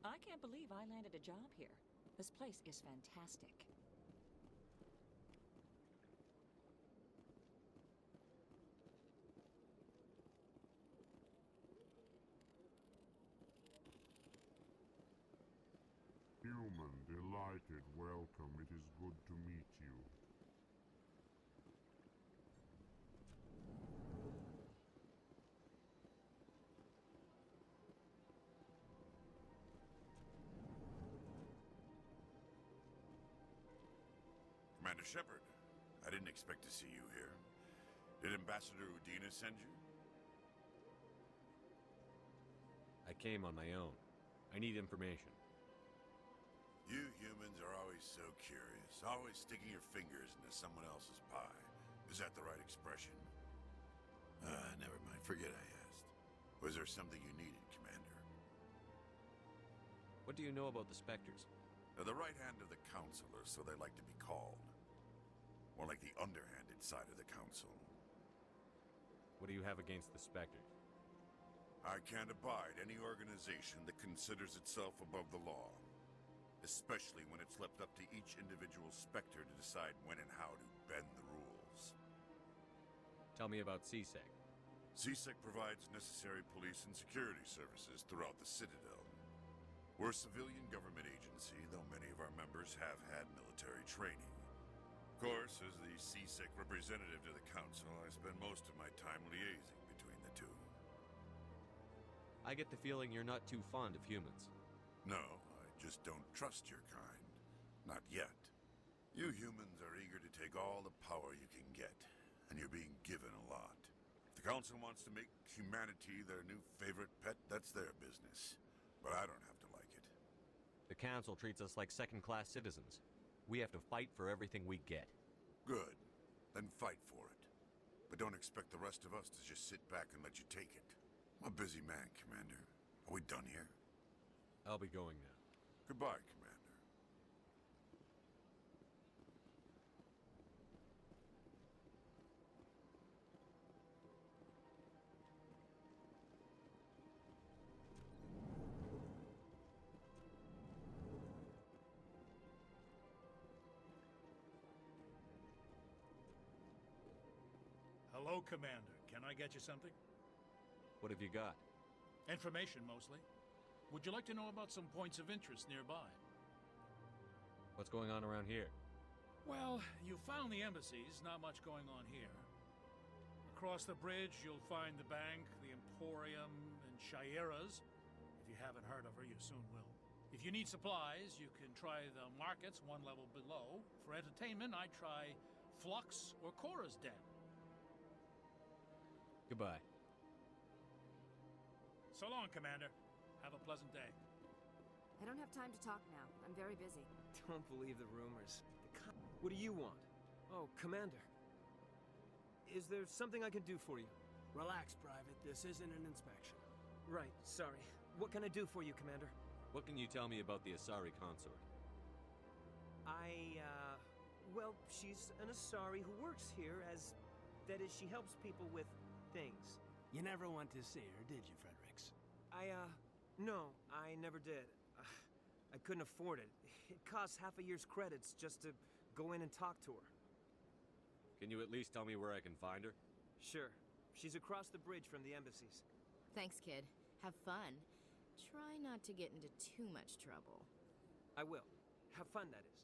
I can't believe I landed a job here. This place is fantastic. Human, delighted, welcome. It is good to meet you. Commander Shepard, I didn't expect to see you here. Did Ambassador Udina send you? I came on my own. I need information. You humans are always so curious, always sticking your fingers into someone else's pie. Is that the right expression? Never mind. Forget I asked. Was there something you needed, Commander? What do you know about the Spectres? They're the right hand of the Council, or so they like to be called. More like the underhanded side of the Council. What do you have against the Spectres? I can't abide any organization that considers itself above the law. Especially when it's left up to each individual Spectre to decide when and how to bend the rules. Tell me about CSEC. CSEC provides necessary police and security services throughout the Citadel. We're a civilian government agency, though many of our members have had military training. Of course, as the CSEC representative to the Council, I spend most of my time liaising between the two. I get the feeling you're not too fond of humans. No, I just don't trust your kind. Not yet. You humans are eager to take all the power you can get, and you're being given a lot. If the Council wants to make humanity their new favorite pet, that's their business. But I don't have to like it. The Council treats us like second-class citizens. We have to fight for everything we get. Good. Then fight for it. But don't expect the rest of us to just sit back and let you take it. I'm a busy man, Commander. Are we done here? I'll be going now. Goodbye, Commander. Hello, Commander. Can I get you something? What have you got? Information, mostly. Would you like to know about some points of interest nearby? What's going on around here? Well, you found the embassies, not much going on here. Across the bridge, you'll find the bank, the Emporium, and Shaira's. If you haven't heard of her, you soon will. If you need supplies, you can try the markets one level below. For entertainment, I'd try Flux or Cora's Den. Goodbye. So long, Commander. Have a pleasant day. I don't have time to talk now. I'm very busy. Don't believe the rumors. What do you want? Oh, Commander. Is there something I can do for you? Relax, Private. This isn't an inspection. Right, sorry. What can I do for you, Commander? What can you tell me about the Asari consort? Well, she's an Asari who works here as... That is, she helps people with things. You never went to see her, did you, Fredericks? No, I never did. I couldn't afford it. It costs half a year's credits just to go in and talk to her. Can you at least tell me where I can find her? Sure. She's across the bridge from the embassies. Thanks, kid. Have fun. Try not to get into too much trouble. I will. Have fun, that is.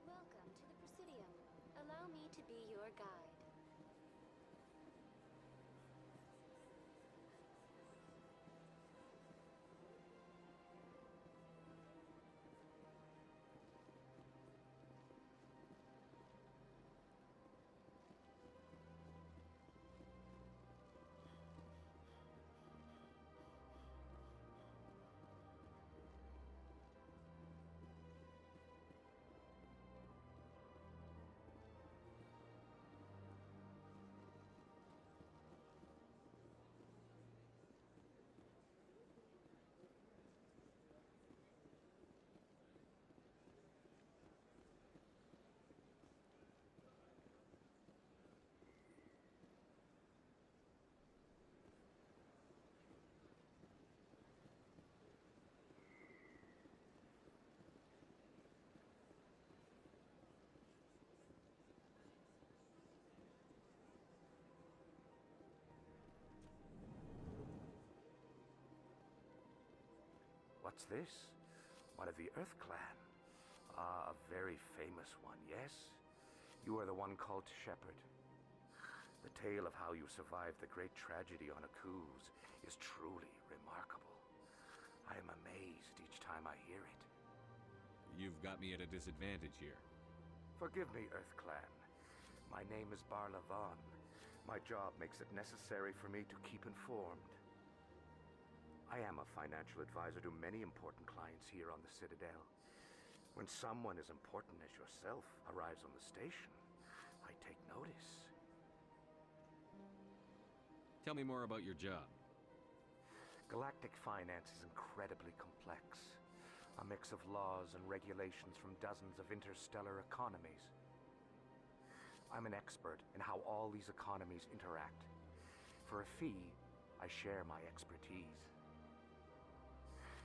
Welcome to the Presidium. Allow me to be your guide. What's this? One of the Earth Clan. Ah, a very famous one, yes? You are the one called Shepard. The tale of how you survived the great tragedy on Akuz is truly remarkable. I am amazed each time I hear it. You've got me at a disadvantage here. Forgive me, Earth Clan. My name is Barla Vaughn. My job makes it necessary for me to keep informed. I am a financial advisor to many important clients here on the Citadel. When someone as important as yourself arrives on the station, I take notice. Tell me more about your job. Galactic finance is incredibly complex. A mix of laws and regulations from dozens of interstellar economies. I'm an expert in how all these economies interact. For a fee, I share my expertise.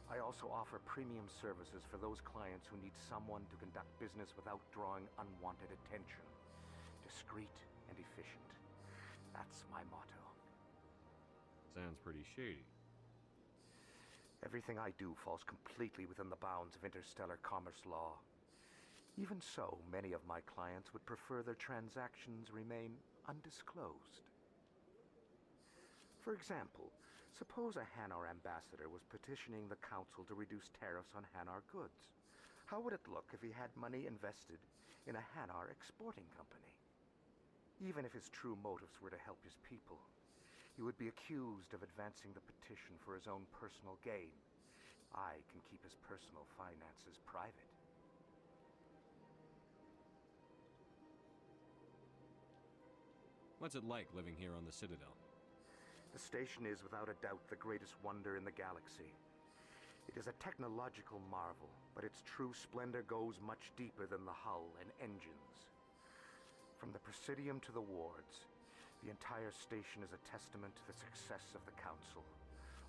I also offer premium services for those clients who need someone to conduct business without drawing unwanted attention. Discreet and efficient. That's my motto. Sounds pretty shady. Everything I do falls completely within the bounds of interstellar commerce law. Even so, many of my clients would prefer their transactions remain undisclosed. For example, suppose a Hanar ambassador was petitioning the council to reduce tariffs on Hanar goods. How would it look if he had money invested in a Hanar exporting company? Even if his true motives were to help his people, he would be accused of advancing the petition for his own personal gain. I can keep his personal finances private. What's it like living here on the Citadel? The station is without a doubt the greatest wonder in the galaxy. It is a technological marvel, but its true splendor goes much deeper than the hull and engines. From the Presidium to the wards, the entire station is a testament to the success of the Council.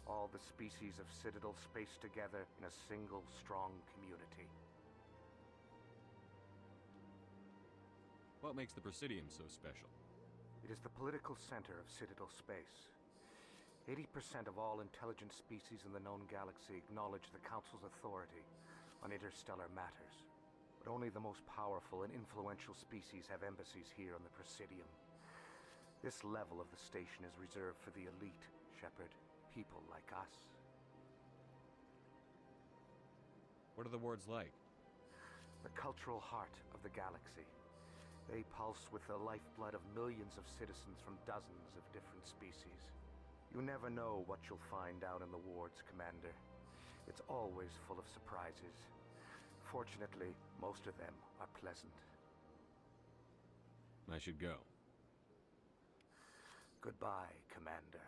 All the species of Citadel spaced together in a single, strong community. What makes the Presidium so special? It is the political center of Citadel space. 80% of all intelligent species in the known galaxy acknowledge the Council's authority on interstellar matters. But only the most powerful and influential species have embassies here on the Presidium. This level of the station is reserved for the elite, Shepard. People like us. What are the wards like? The cultural heart of the galaxy. They pulse with the lifeblood of millions of citizens from dozens of different species. You never know what you'll find out in the wards, Commander. It's always full of surprises. Fortunately, most of them are pleasant. I should go. Goodbye, Commander.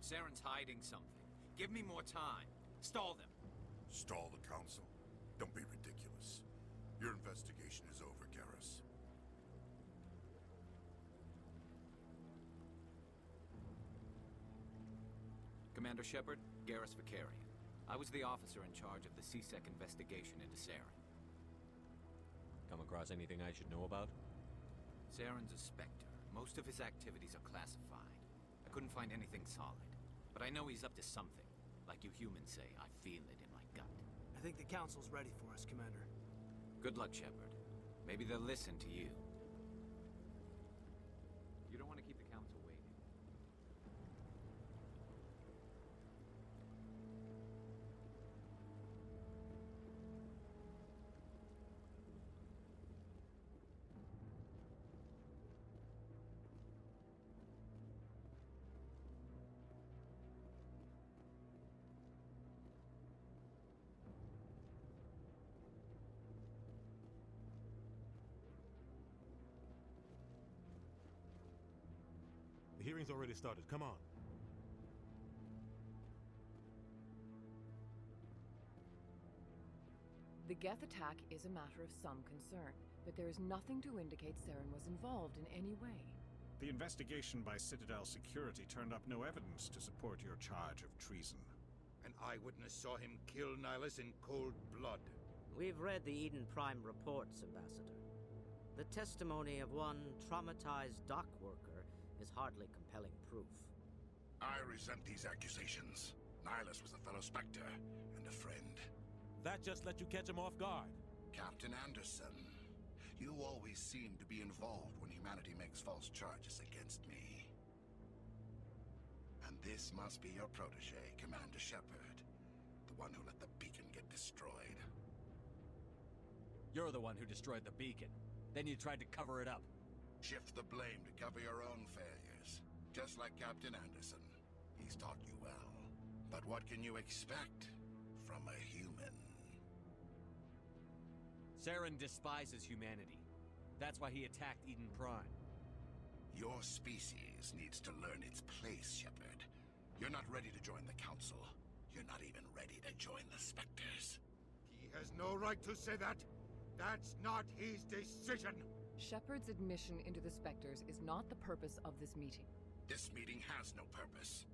Saren's hiding something. Give me more time. Stall them. Stall the Council? Don't be ridiculous. Your investigation is over, Garrus. Commander Shepard, Garrus Vicarian. I was the officer in charge of the CSEC investigation into Saren. Come across anything I should know about? Saren's a Spectre. Most of his activities are classified. I couldn't find anything solid. But I know he's up to something. Like you humans say, I feel it in my gut. I think the Council's ready for us, Commander. Good luck, Shepard. Maybe they'll listen to you. You don't want to keep the Council waiting. The hearing's already started. Come on. The Geth attack is a matter of some concern, but there is nothing to indicate Saren was involved in any way. The investigation by Citadel Security turned up no evidence to support your charge of treason. An eyewitness saw him kill Nihilus in cold blood. We've read the Eden Prime reports, Ambassador. The testimony of one traumatized dock worker is hardly compelling proof. I resent these accusations. Nihilus was a fellow Spectre and a friend. That just let you catch him off guard. Captain Anderson, you always seem to be involved when humanity makes false charges against me. And this must be your protege, Commander Shepard, the one who let the beacon get destroyed. You're the one who destroyed the beacon. Then you tried to cover it up. Shift the blame to cover your own failures, just like Captain Anderson. He's taught you well. But what can you expect from a human? Saren despises humanity. That's why he attacked Eden Prime. Your species needs to learn its place, Shepard. You're not ready to join the Council. You're not even ready to join the Spectres. He has no right to say that. That's not his decision. Shepard's admission into the Spectres is not the purpose of this meeting. This meeting has no purpose.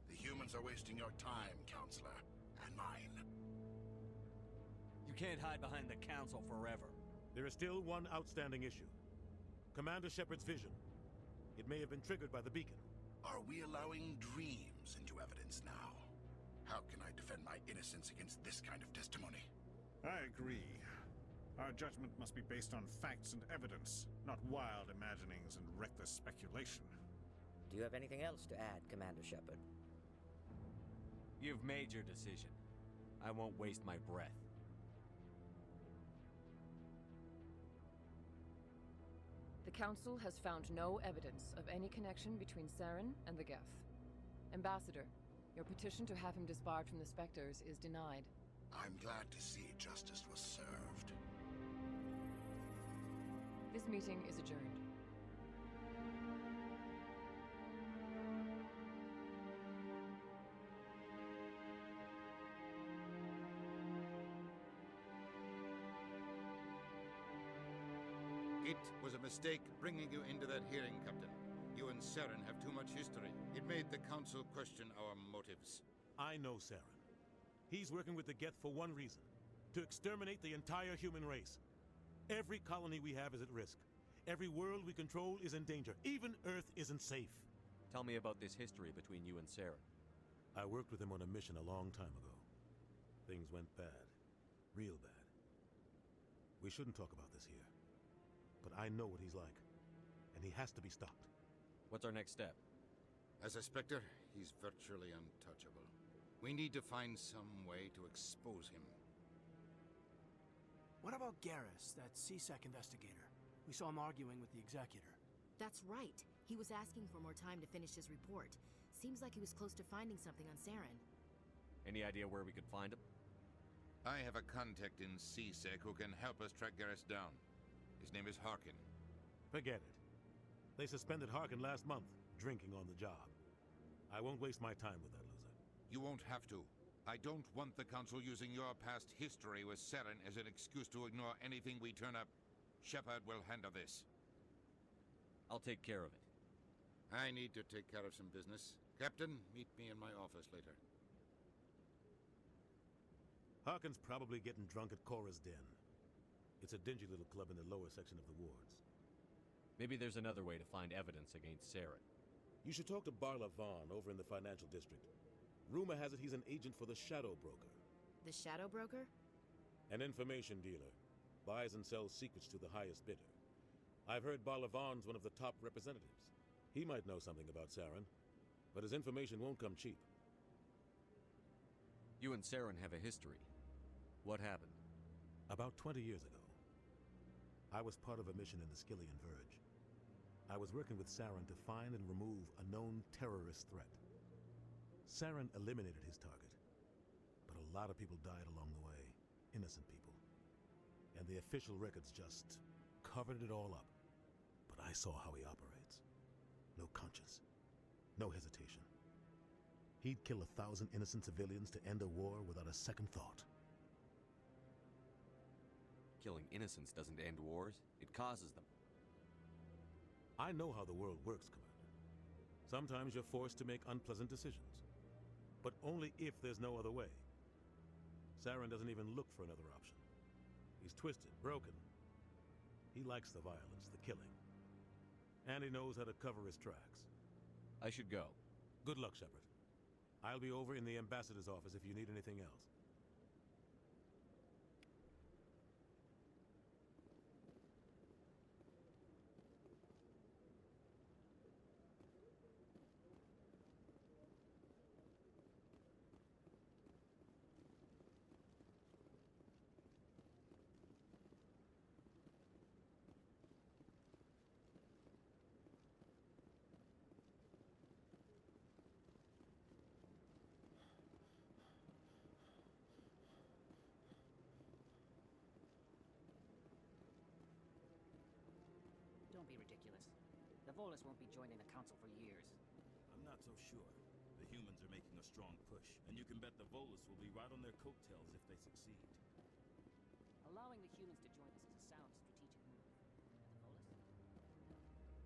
The humans are wasting your time, Counselor, and mine. You can't hide behind the Council forever. There is still one outstanding issue. Commander Shepard's vision. It may have been triggered by the beacon. Are we allowing dreams into evidence now? How can I defend my innocence against this kind of testimony? I agree. Our judgment must be based on facts and evidence, not wild imaginings and reckless speculation. Do you have anything else to add, Commander Shepard? You've made your decision. I won't waste my breath. The Council has found no evidence of any connection between Saren and the Geth. Ambassador, your petition to have him disbarred from the Spectres is denied. I'm glad to see justice was served. This meeting is adjourned. It was a mistake bringing you into that hearing, Captain. You and Saren have too much history. It made the Council question our motives. I know Saren. He's working with the Geth for one reason. To exterminate the entire human race. Every colony we have is at risk. Every world we control is in danger. Even Earth isn't safe. Tell me about this history between you and Saren. I worked with him on a mission a long time ago. Things went bad. Real bad. We shouldn't talk about this here. But I know what he's like. And he has to be stopped. What's our next step? As a Spectre, he's virtually untouchable. We need to find some way to expose him. What about Garrus, that CSEC investigator? We saw him arguing with the Executor. That's right. He was asking for more time to finish his report. Seems like he was close to finding something on Saren. Any idea where we could find him? I have a contact in CSEC who can help us track Garrus down. His name is Harkin. Forget it. They suspended Harkin last month, drinking on the job. I won't waste my time with that loser. You won't have to. I don't want the Council using your past history with Saren as an excuse to ignore anything we turn up. Shepard will handle this. I'll take care of it. I need to take care of some business. Captain, meet me in my office later. Harkin's probably getting drunk at Cora's Den. It's a dingy little club in the lower section of the wards. Maybe there's another way to find evidence against Saren. You should talk to Barla Vaughn over in the financial district. Rumor has it he's an agent for the Shadow Broker. The Shadow Broker? An information dealer. Buys and sells secrets to the highest bidder. I've heard Barla Vaughn's one of the top representatives. He might know something about Saren, but his information won't come cheap. You and Saren have a history. What happened? About 20 years ago, I was part of a mission in the Skillian Verge. I was working with Saren to find and remove a known terrorist threat. Saren eliminated his target, but a lot of people died along the way, innocent people. And the official records just covered it all up. But I saw how he operates. No conscience, no hesitation. He'd kill 1,000 innocent civilians to end a war without a second thought. Killing innocents doesn't end wars, it causes them. I know how the world works, Commander. Sometimes you're forced to make unpleasant decisions, but only if there's no other way. Saren doesn't even look for another option. He's twisted, broken. He likes the violence, the killing. And he knows how to cover his tracks. I should go. Good luck, Shepard. I'll be over in the ambassador's office if you need anything else. Don't be ridiculous. The Volus won't be joining the Council for years. I'm not so sure. The humans are making a strong push, and you can bet the Volus will be right on their coattails if they succeed. Allowing the humans to join us is a sound strategic move. And the Volus?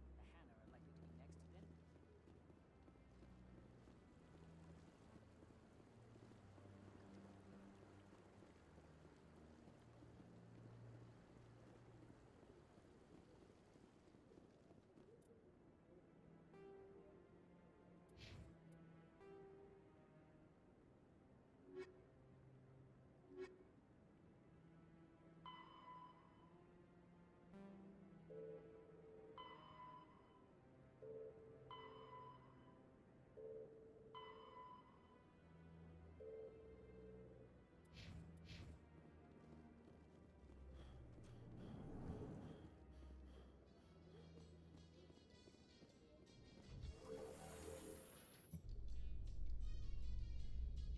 The Hanna are likely to be next, then?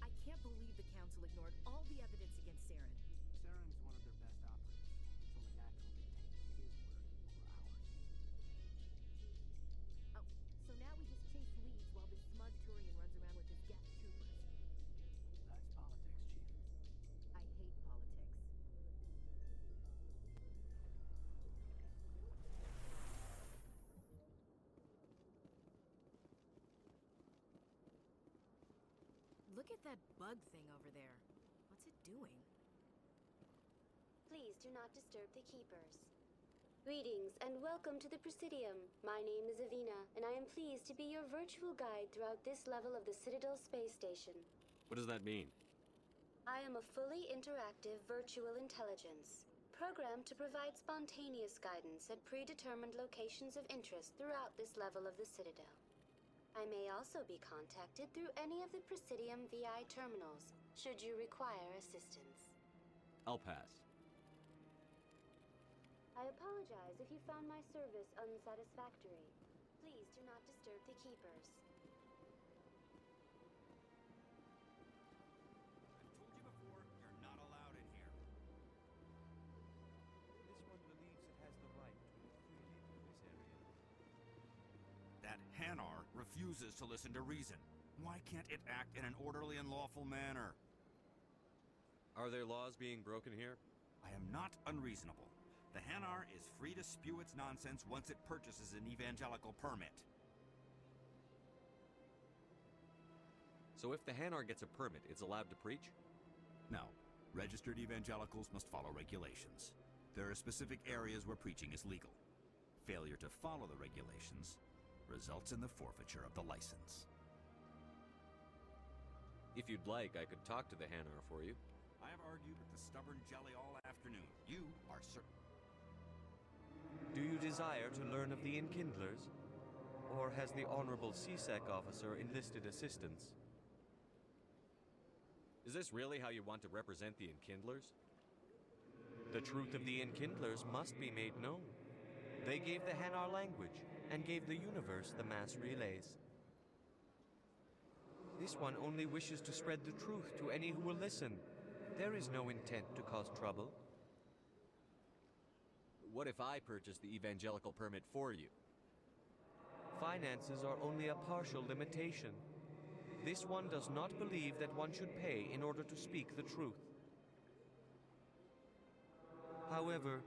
I can't believe the Council ignored all the evidence against Saren. Saren's one of their best operators. It's only natural they take his word over ours. Oh, so now we just chase leads while this smug Turian runs around with his gas troopers. That's politics, Chief. I hate politics. Look at that bug thing over there. What's it doing? Please do not disturb the Keepers. Greetings and welcome to the Presidium. My name is Avina, and I am pleased to be your virtual guide throughout this level of the Citadel space station. What does that mean? I am a fully interactive virtual intelligence, programmed to provide spontaneous guidance at predetermined locations of interest throughout this level of the Citadel. I may also be contacted through any of the Presidium VI terminals, should you require assistance. I'll pass. I apologize if you found my service unsatisfactory. Please do not disturb the Keepers. I've told you before, you're not allowed in here. This one believes it has the right to move freely through this area. That Hanar refuses to listen to reason. Why can't it act in an orderly and lawful manner? Are there laws being broken here? I am not unreasonable. The Hanar is free to spew its nonsense once it purchases an evangelical permit. So if the Hanar gets a permit, it's allowed to preach? No. Registered evangelicals must follow regulations. There are specific areas where preaching is legal. Failure to follow the regulations results in the forfeiture of the license. If you'd like, I could talk to the Hanar for you. I have argued with the stubborn jelly all afternoon. You are certain. Do you desire to learn of the Enkindlers? Or has the Honorable CSEC officer enlisted assistance? Is this really how you want to represent the Enkindlers? The truth of the Enkindlers must be made known. They gave the Hanar language, and gave the universe the mass relays. This one only wishes to spread the truth to any who will listen. There is no intent to cause trouble. What if I purchase the evangelical permit for you? Finances are only a partial limitation. This one does not believe that one should pay in order to speak the truth. However,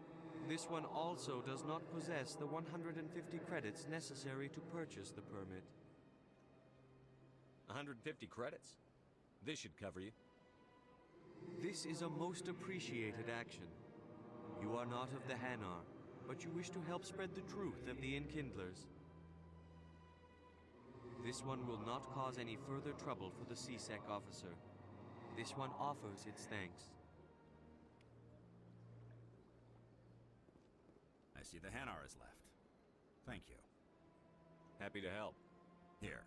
this one also does not possess the 150 credits necessary to purchase the permit. 150 credits? This should cover you. This is a most appreciated action. You are not of the Hanar, but you wish to help spread the truth of the Enkindlers. This one will not cause any further trouble for the CSEC officer. This one offers its thanks. I see the Hanar is left. Thank you. Happy to help. Here,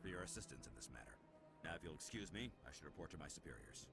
for your assistance in this matter. Now, if you'll excuse me, I should report to my superiors.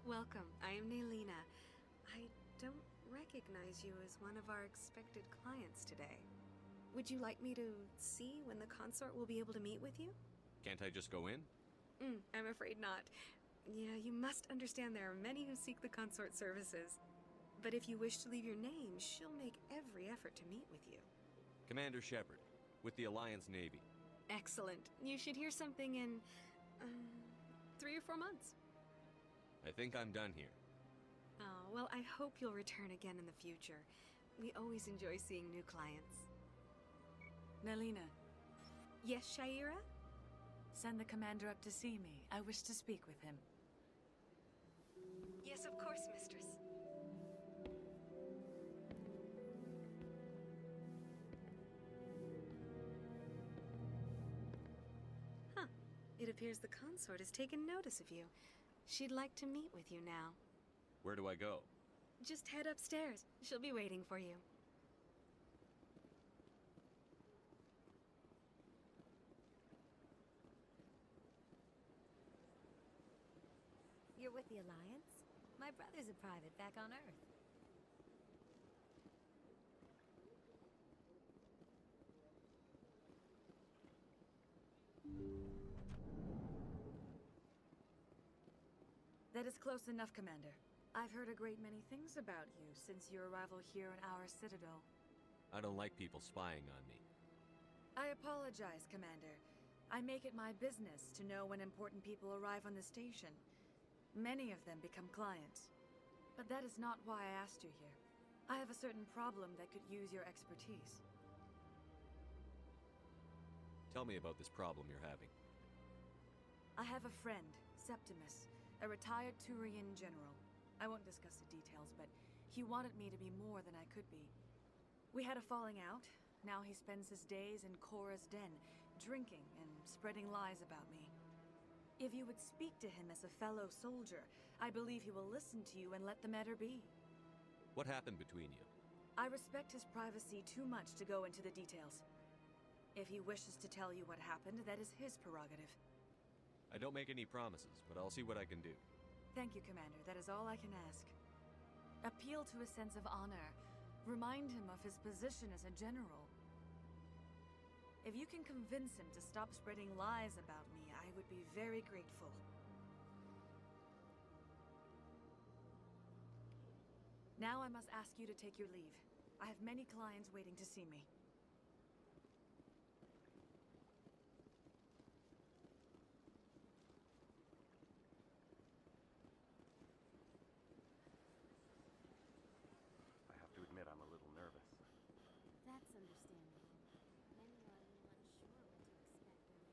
Welcome. I am Naylina. I don't recognize you as one of our expected clients today. Would you like me to see when the consort will be able to meet with you? Can't I just go in? I'm afraid not. Yeah, you must understand there are many who seek the consort services. But if you wish to leave your name, she'll make every effort to meet with you. Commander Shepard, with the Alliance Navy. Excellent. You should hear something in 3 or 4 months. I think I'm done here. Oh, well, I hope you'll return again in the future. We always enjoy seeing new clients. Naylina. Yes, Shaira? Send the commander up to see me. I wish to speak with him. Yes, of course, mistress. Huh. It appears the consort has taken notice of you. She'd like to meet with you now. Where do I go? Just head upstairs. She'll be waiting for you. You're with the Alliance? My brother's a private back on Earth. That is close enough, Commander. I've heard a great many things about you since your arrival here in our citadel. I don't like people spying on me. I apologize, Commander. I make it my business to know when important people arrive on the station. Many of them become clients. But that is not why I asked you here. I have a certain problem that could use your expertise. Tell me about this problem you're having. I have a friend, Septimus, a retired Turian general. I won't discuss the details, but he wanted me to be more than I could be. We had a falling out. Now he spends his days in Korra's den, drinking and spreading lies about me. If you would speak to him as a fellow soldier, I believe he will listen to you and let the matter be. What happened between you? I respect his privacy too much to go into the details. If he wishes to tell you what happened, that is his prerogative. I don't make any promises, but I'll see what I can do. Thank you, Commander. That is all I can ask. Appeal to his sense of honor. Remind him of his position as a general. If you can convince him to stop spreading lies about me, I would be very grateful. Now I must ask you to take your leave. I have many clients waiting to see me. I have to admit I'm a little nervous. That's understandable. Many are a little unsure what to expect their first time.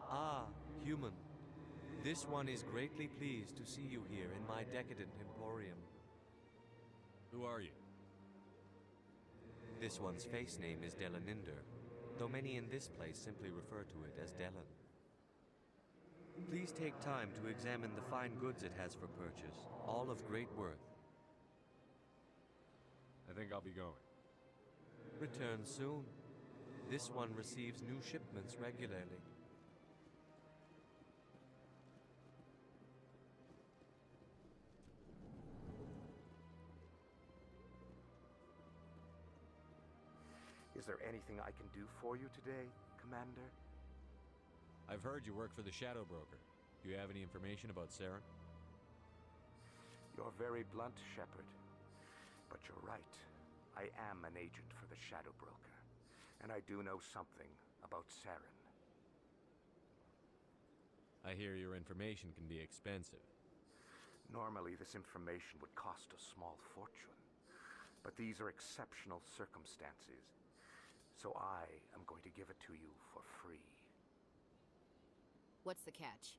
Ah, human. This one is greatly pleased to see you here in my decadent emporium. Who are you? This one's face name is Delaninder, though many in this place simply refer to it as Delan. Please take time to examine the fine goods it has for purchase, all of great worth. I think I'll be going. Return soon. This one receives new shipments regularly. Is there anything I can do for you today, Commander? I've heard you work for the Shadow Broker. Do you have any information about Saren? You're very blunt, Shepard. But you're right. I am an agent for the Shadow Broker. And I do know something about Saren. I hear your information can be expensive. Normally, this information would cost a small fortune. But these are exceptional circumstances. So I am going to give it to you for free. What's the catch?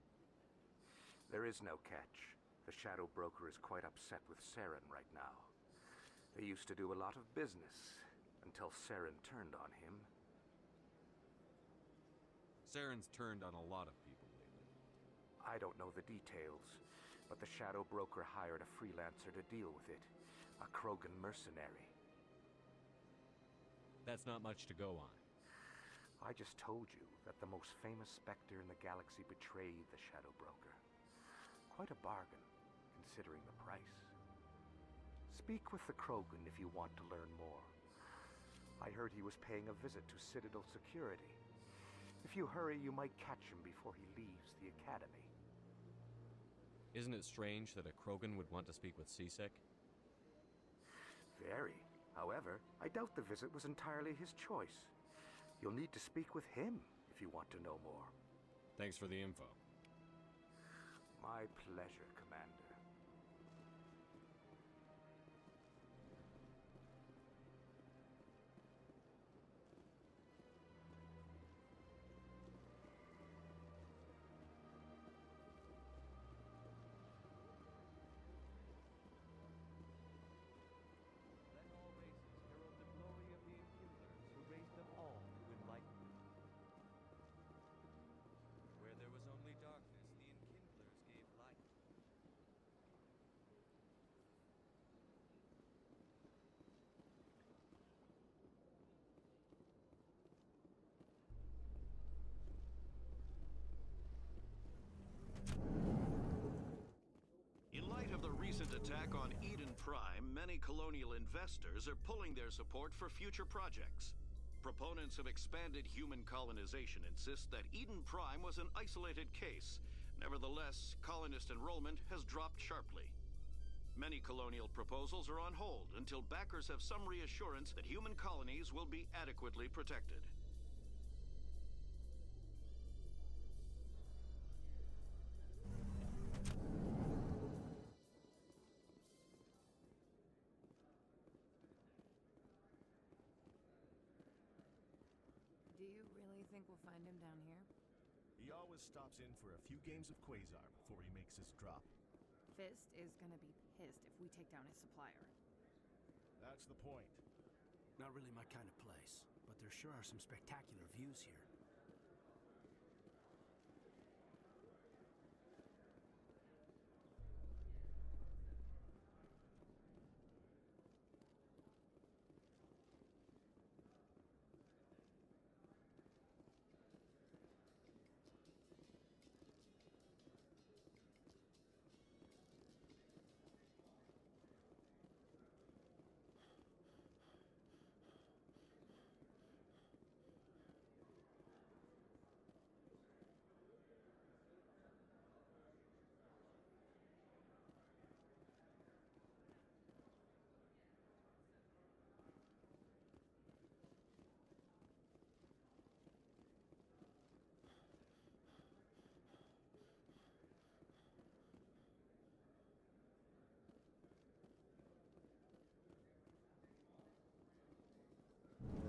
There is no catch. The Shadow Broker is quite upset with Saren right now. They used to do a lot of business until Saren turned on him. Saren's turned on a lot of people lately. I don't know the details, but the Shadow Broker hired a freelancer to deal with it. A Krogan mercenary. That's not much to go on. I just told you that the most famous Spectre in the galaxy betrayed the Shadow Broker. Quite a bargain, considering the price. Speak with the Krogan if you want to learn more. I heard he was paying a visit to Citadel security. If you hurry, you might catch him before he leaves the Academy. Isn't it strange that a Krogan would want to speak with C-Sec? Very. However, I doubt the visit was entirely his choice. You'll need to speak with him if you want to know more. Thanks for the info. My pleasure, Commander. Where there was only darkness, the Enkindlers gave light. attack on Eden Prime, many colonial investors are pulling their support for future projects. Proponents of expanded human colonization insist that Eden Prime was an isolated case. Nevertheless, colonist enrollment has dropped sharply. Many colonial proposals are on hold until backers have some reassurance that human colonies will be adequately protected. Do you really think we'll find him down here? He always stops in for a few games of Quasar before he makes his drop. Fist is gonna be pissed if we take down his supplier. That's the point. Not really my kind of place, but there sure are some spectacular views here.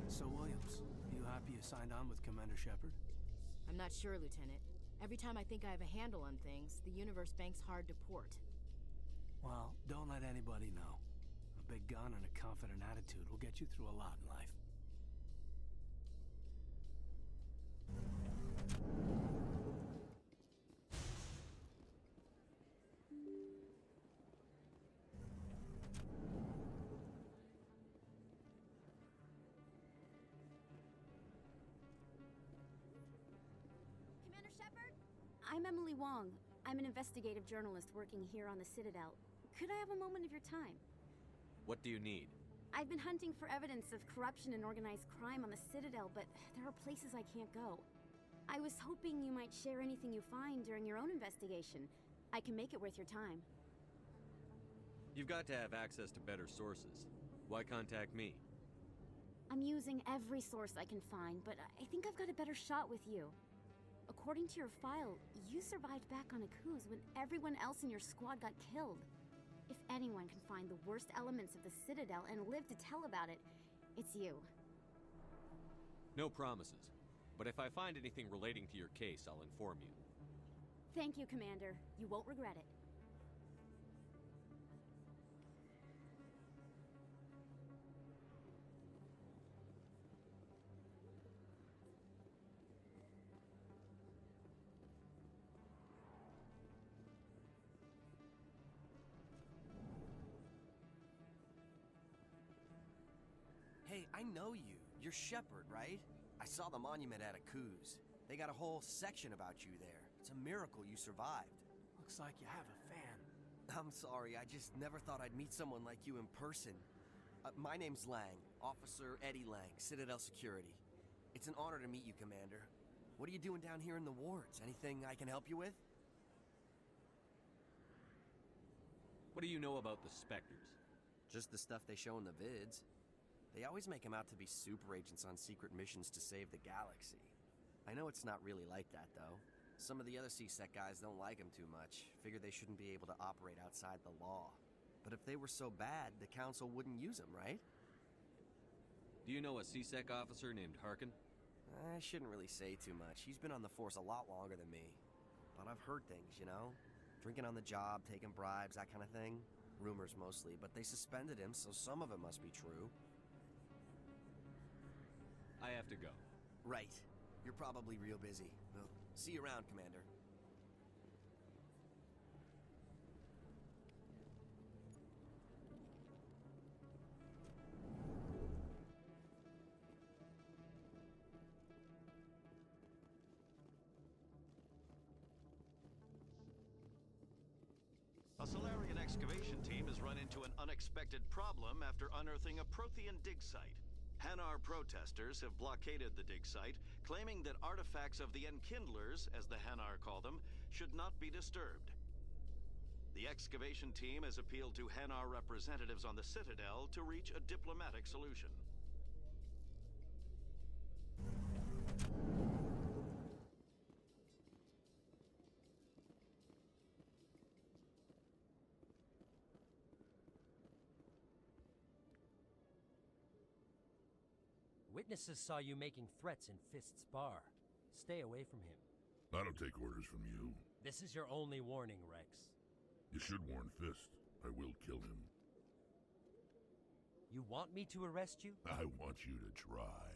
So, Williams, you happy you signed on with Commander Shepard? I'm not sure, Lieutenant. Every time I think I have a handle on things, the universe bank's hard to port. Well, don't let anybody know. A big gun and a confident attitude will get you through a lot in life. Commander Shepard? I'm Emily Wong. I'm an investigative journalist working here on the Citadel. Could I have a moment of your time? What do you need? I've been hunting for evidence of corruption and organized crime on the Citadel, but there are places I can't go. I was hoping you might share anything you find during your own investigation. I can make it worth your time. You've got to have access to better sources. Why contact me? I'm using every source I can find, but I think I've got a better shot with you. According to your file, you survived back on Akuz when everyone else in your squad got killed. If anyone can find the worst elements of the Citadel and live to tell about it, it's you. No promises. But if I find anything relating to your case, I'll inform you. Thank you, Commander. You won't regret it. Hey, I know you. You're Shepard, right? I saw the monument at Akuz. They got a whole section about you there. It's a miracle you survived. Looks like you have a fan. I'm sorry, I just never thought I'd meet someone like you in person. My name's Lang, Officer Eddie Lang, Citadel Security. It's an honor to meet you, Commander. What are you doing down here in the wards? Anything I can help you with? What do you know about the Spectres? Just the stuff they show in the vids. They always make them out to be super agents on secret missions to save the galaxy. I know it's not really like that, though. Some of the other C-Sec guys don't like them too much. Figure they shouldn't be able to operate outside the law. But if they were so bad, the Council wouldn't use them, right? Do you know a C-Sec officer named Harkin? I shouldn't really say too much. He's been on the force a lot longer than me. But I've heard things, you know? Drinking on the job, taking bribes, that kind of thing. Rumors mostly, but they suspended him, so some of it must be true. I have to go. Right. You're probably real busy. Well, see you around, Commander. A Solarian excavation team has run into an unexpected problem after unearthing a Prothean dig site. Hanar protesters have blockaded the dig site, claiming that artifacts of the Enkindlers, as the Hanar call them, should not be disturbed. The excavation team has appealed to Hanar representatives on the Citadel to reach a diplomatic solution. Witnesses saw you making threats in Fist's bar. Stay away from him. I don't take orders from you. This is your only warning, Rex. You should warn Fist. I will kill him. You want me to arrest you? I want you to try.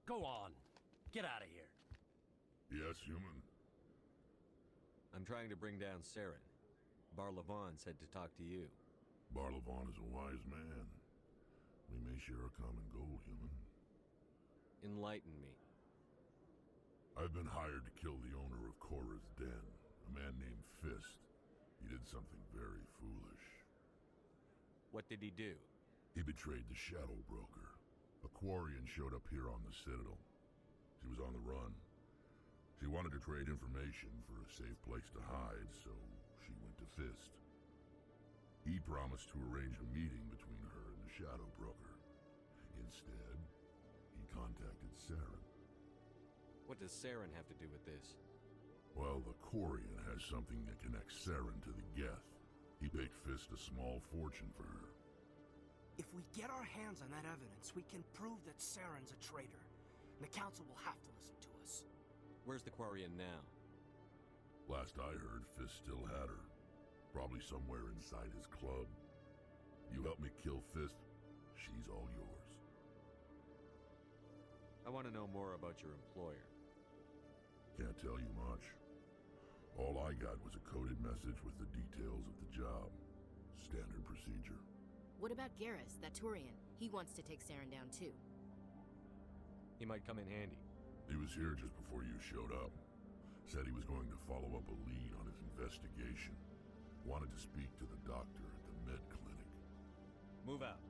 Go on. Get out of here. Yes, human. I'm trying to bring down Saren. Barlavon said to talk to you. Barlavon is a wise man. We may share a common goal, human. Enlighten me. I've been hired to kill the owner of Korra's Den, a man named Fist. He did something very foolish. What did he do? He betrayed the Shadow Broker. A Quarian showed up here on the Citadel. She was on the run. She wanted to trade information for a safe place to hide, so she went to Fist. He promised to arrange a meeting between her and the Shadow Broker. Instead, he contacted Saren. What does Saren have to do with this? Well, the Quarian has something that connects Saren to the Geth. He paid Fist a small fortune for her. If we get our hands on that evidence, we can prove that Saren's a traitor. And the Council will have to listen to us. Where's the Quarian now? Last I heard, Fist still had her. Probably somewhere inside his club. You help me kill Fist, she's all yours. I want to know more about your employer. Can't tell you much. All I got was a coded message with the details of the job. Standard procedure. What about Garrus, that Turian? He wants to take Saren down too. He might come in handy. He was here just before you showed up. Said he was going to follow up a lead on his investigation. Wanted to speak to the doctor at the med clinic. Move out.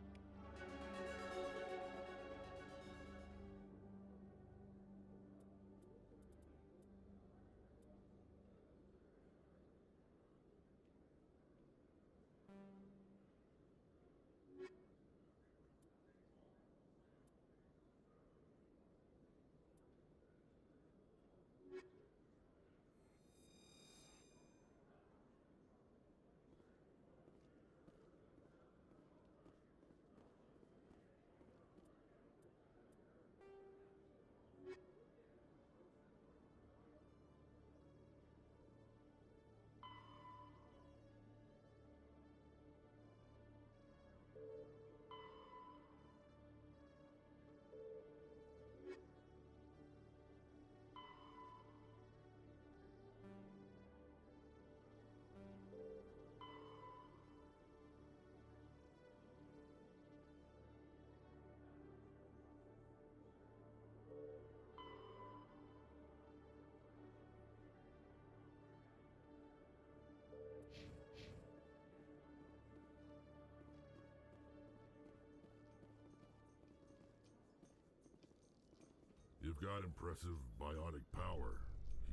You've got impressive biotic power.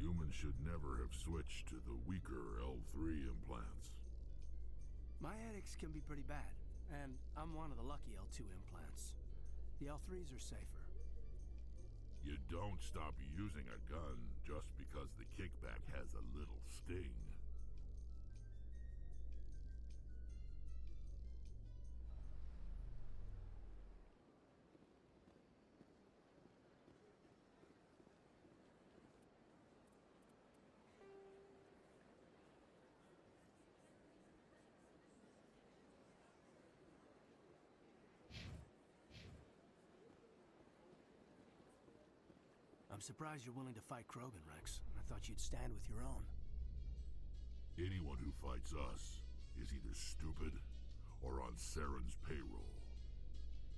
Humans should never have switched to the weaker L3 implants. My edicts can be pretty bad, and I'm one of the lucky L2 implants. The L3s are safer. You don't stop using a gun just because the kickback has a little sting. I'm surprised you're willing to fight Krogan, Rex. I thought you'd stand with your own. Anyone who fights us is either stupid or on Saren's payroll.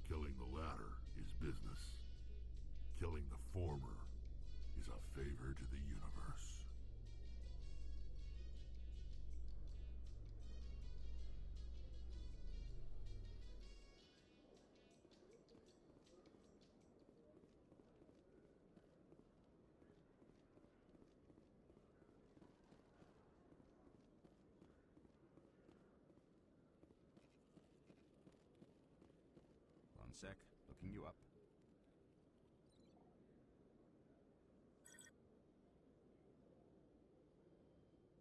Killing the latter is business. Killing the former is a favor to the universe. One sec, looking you up.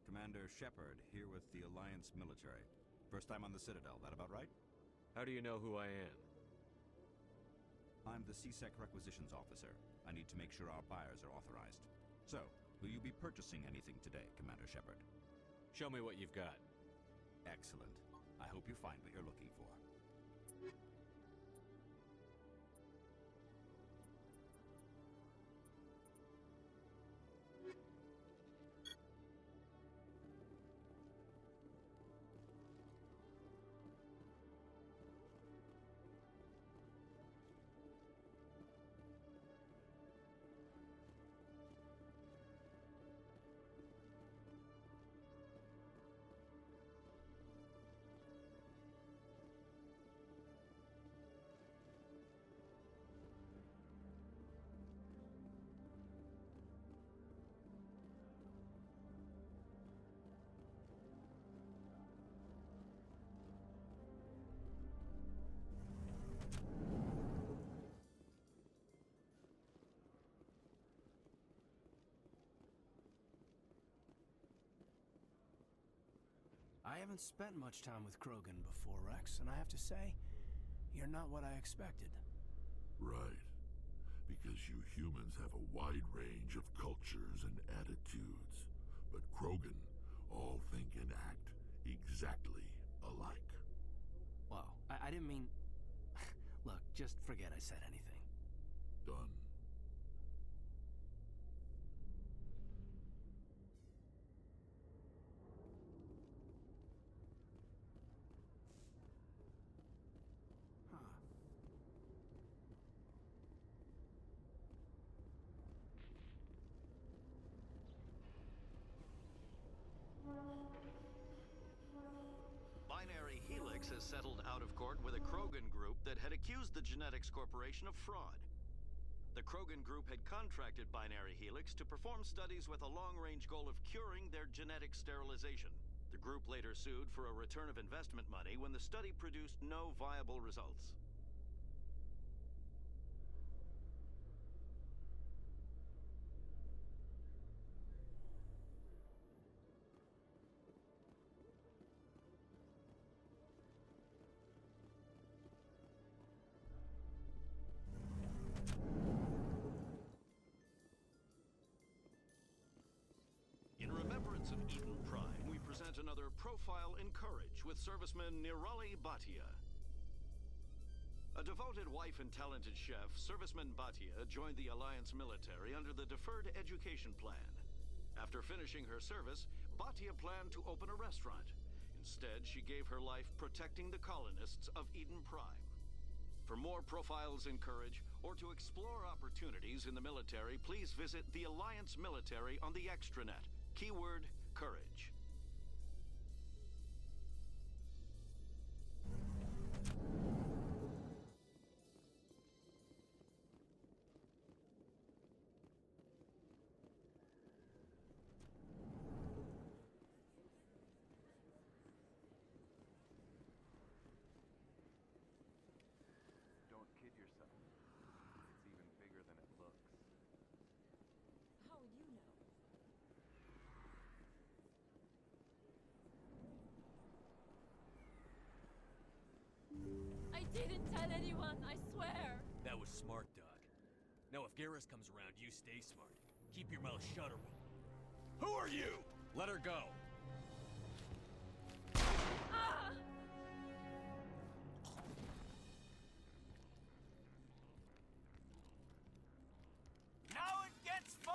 Commander Shepard, here with the Alliance military. First time on the Citadel, that about right? How do you know who I am? I'm the CSEC Requisitions Officer. I need to make sure our buyers are authorized. So, will you be purchasing anything today, Commander Shepard? Show me what you've got. Excellent. I hope you find what you're looking for. I haven't spent much time with Krogan before, Rex, and I have to say, you're not what I expected. Right. Because you humans have a wide range of cultures and attitudes. But Krogan all think and act exactly alike. Whoa, I didn't mean... Look, just forget I said anything. Done. Binary Helix has settled out of court with a Krogan group that had accused the Genetics Corporation of fraud. The Krogan group had contracted Binary Helix to perform studies with a long-range goal of curing their genetic sterilization. The group later sued for a return of investment money when the study produced no viable results. In remembrance of Eden Prime, we present another Profile in Courage with serviceman Nirali Bhatia. A devoted wife and talented chef, serviceman Bhatia joined the Alliance military under the Deferred Education Plan. After finishing her service, Bhatia planned to open a restaurant. Instead, she gave her life protecting the colonists of Eden Prime. For more Profiles in Courage, or to explore opportunities in the military, please visit the Alliance military on the extranet. Keyword, courage. Don't kid yourself. It's even bigger than it looks. How would you know? I didn't tell anyone, I swear! That was smart, Doc. Now if Garrus comes around, you stay smart. Keep your mouth shut or we'll... Who are you? Let her go. Ah! Now it gets fun!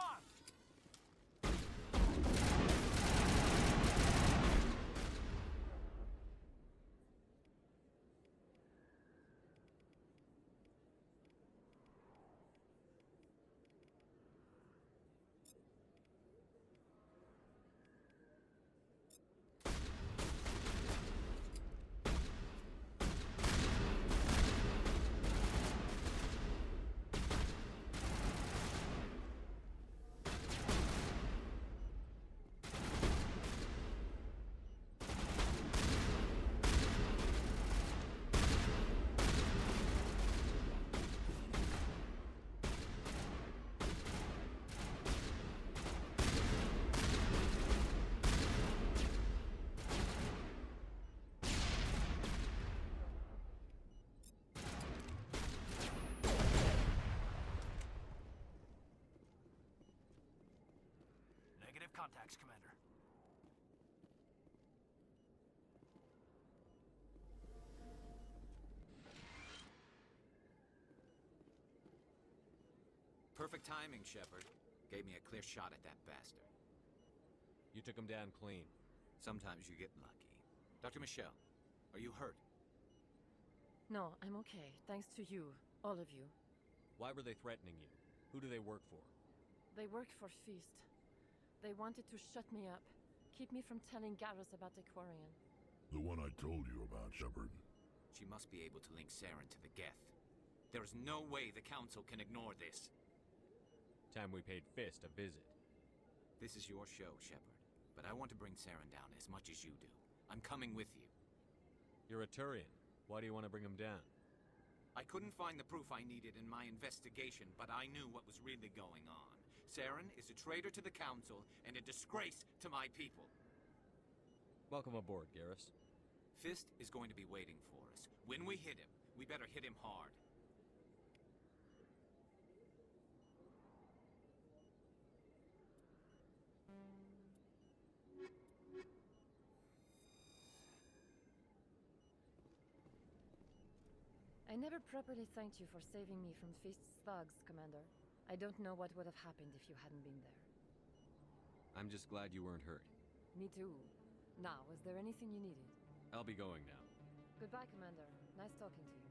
contacts, Commander. Perfect timing, Shepard. Gave me a clear shot at that bastard. You took him down clean. Sometimes you get lucky. Dr. Michelle, are you hurt? No, I'm okay. Thanks to you. All of you. Why were they threatening you? Who do they work for? They worked for Feast. They wanted to shut me up. Keep me from telling Garrus about the Quarian. The one I told you about, Shepard. She must be able to link Saren to the Geth. There is no way the Council can ignore this. Time we paid Fist a visit. This is your show, Shepard. But I want to bring Saren down as much as you do. I'm coming with you. You're a Turian. Why do you want to bring him down? I couldn't find the proof I needed in my investigation, but I knew what was really going on. Saren is a traitor to the Council and a disgrace to my people. Welcome aboard, Garrus. Fist is going to be waiting for us. When we hit him, we better hit him hard. I never properly thanked you for saving me from Feast's thugs, Commander. I don't know what would have happened if you hadn't been there. I'm just glad you weren't hurt. Me too. Now, is there anything you needed? I'll be going now. Goodbye, Commander. Nice talking to you.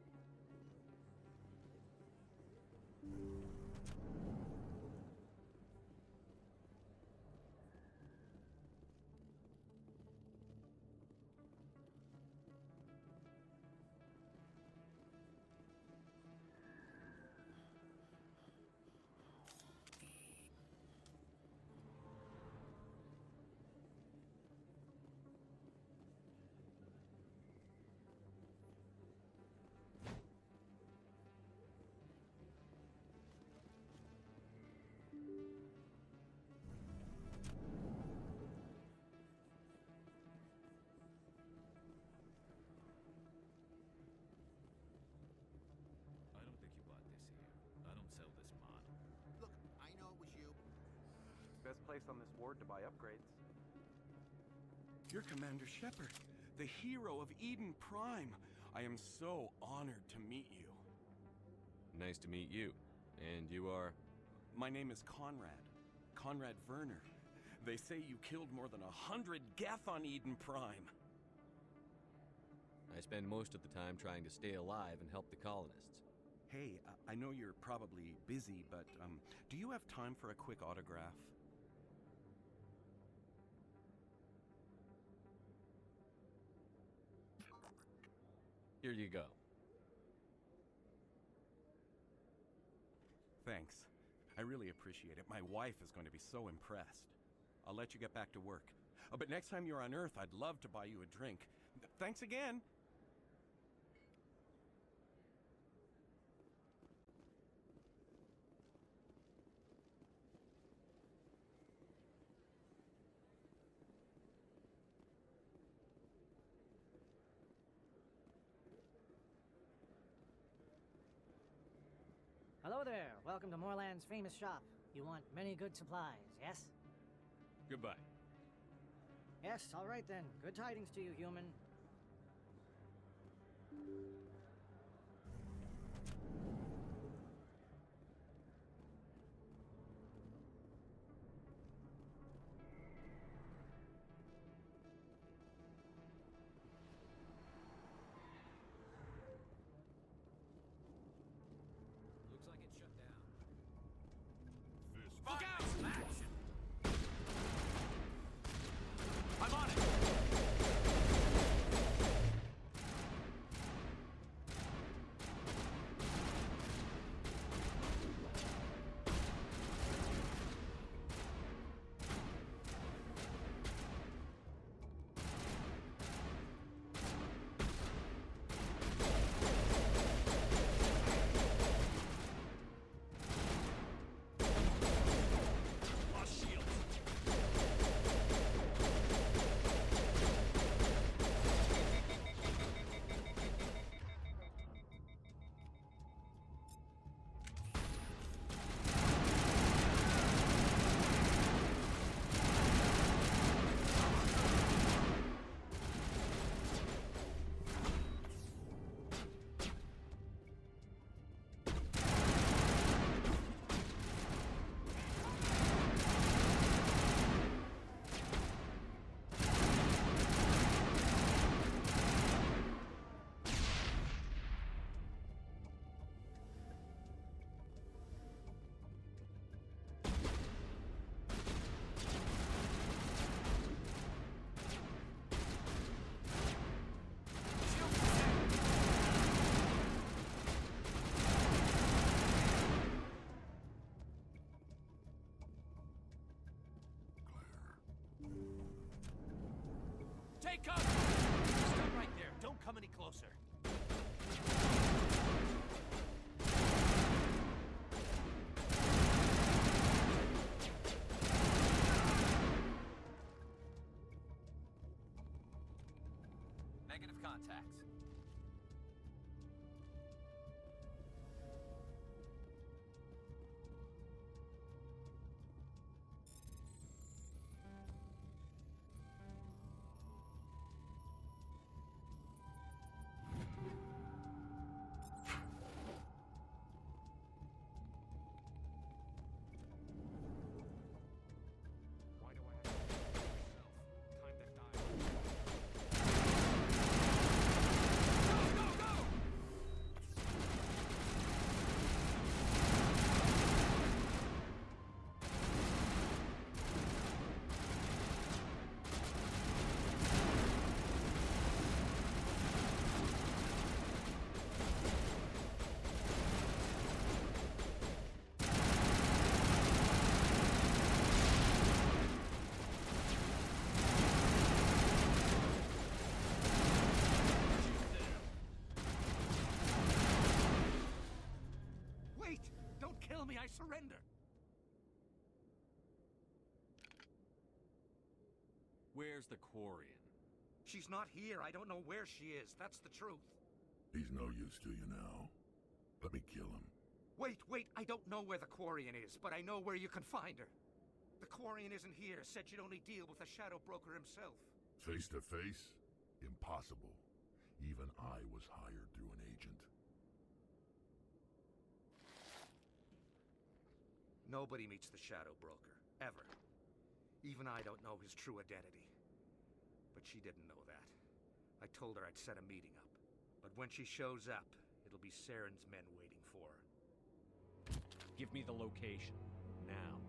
Best place on this ward to buy upgrades. You're Commander Shepard, the hero of Eden Prime. I am so honored to meet you. Nice to meet you. And you are? My name is Conrad. Conrad Werner. They say you killed more than 100 Geth on Eden Prime. I spend most of the time trying to stay alive and help the colonists. Hey, I know you're probably busy, but do you have time for a quick autograph? Here you go. Thanks. I really appreciate it. My wife is going to be so impressed. I'll let you get back to work. But next time you're on Earth, I'd love to buy you a drink. Thanks again! Hello there. Welcome to Moorland's famous shop. You want many good supplies, yes? Goodbye. Yes, all right then. Good tidings to you, human. Looks like it's shut down. Fist. Look out! Action! I'm on it! Take cover! Stop right there. Don't come any closer. Negative contacts. Wait! Don't kill me, I surrender! Where's the Quarian? She's not here. I don't know where she is. That's the truth. He's no use to you now. Let me kill him. Wait, I don't know where the Quarian is, but I know where you can find her. The Quarian isn't here. Said you'd only deal with the Shadow Broker himself. Face to face? Impossible. Even I was hired through an agent. Nobody meets the Shadow Broker, ever. Even I don't know his true identity. But she didn't know that. I told her I'd set a meeting up. But when she shows up, it'll be Saren's men waiting for her. Give me the location. Now.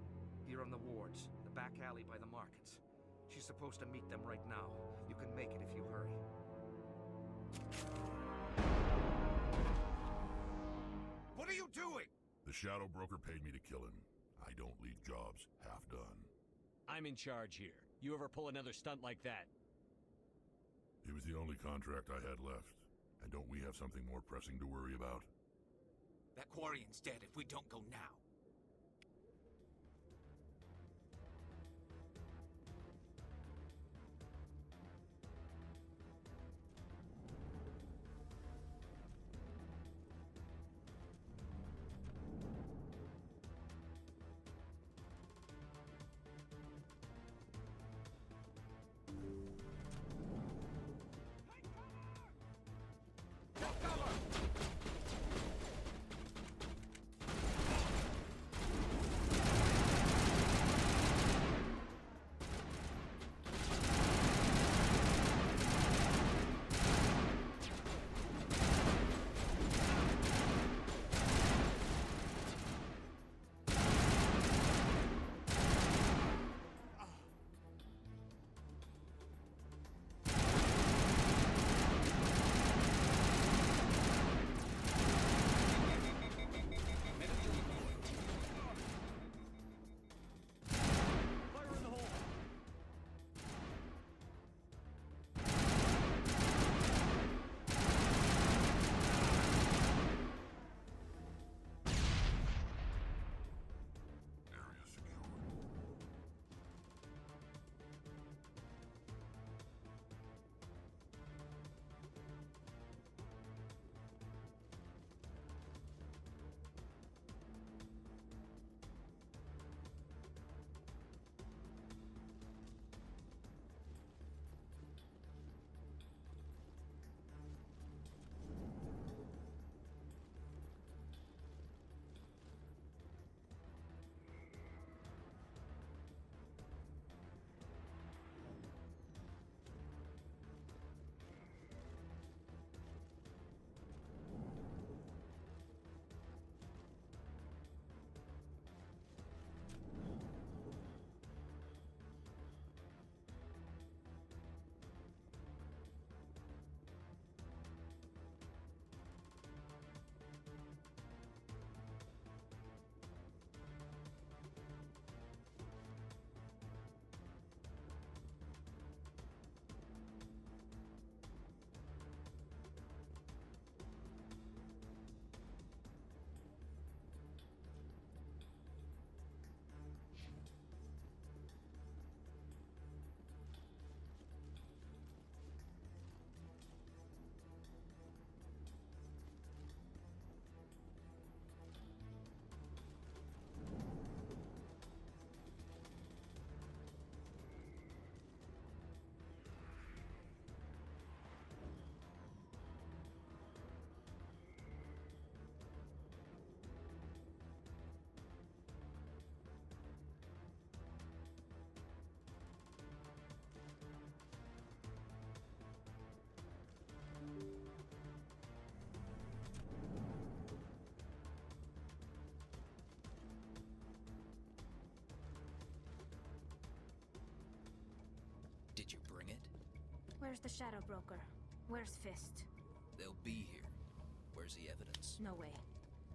Here on the wards, the back alley by the markets. She's supposed to meet them right now. You can make it if you hurry. What are you doing? The Shadow Broker paid me to kill him. I don't leave jobs half done. I'm in charge here. You ever pull another stunt like that? It was the only contract I had left. And don't we have something more pressing to worry about? That Quarian's dead if we don't go now. Where's the Shadow Broker? Where's Fist? They'll be here. Where's the evidence? No way.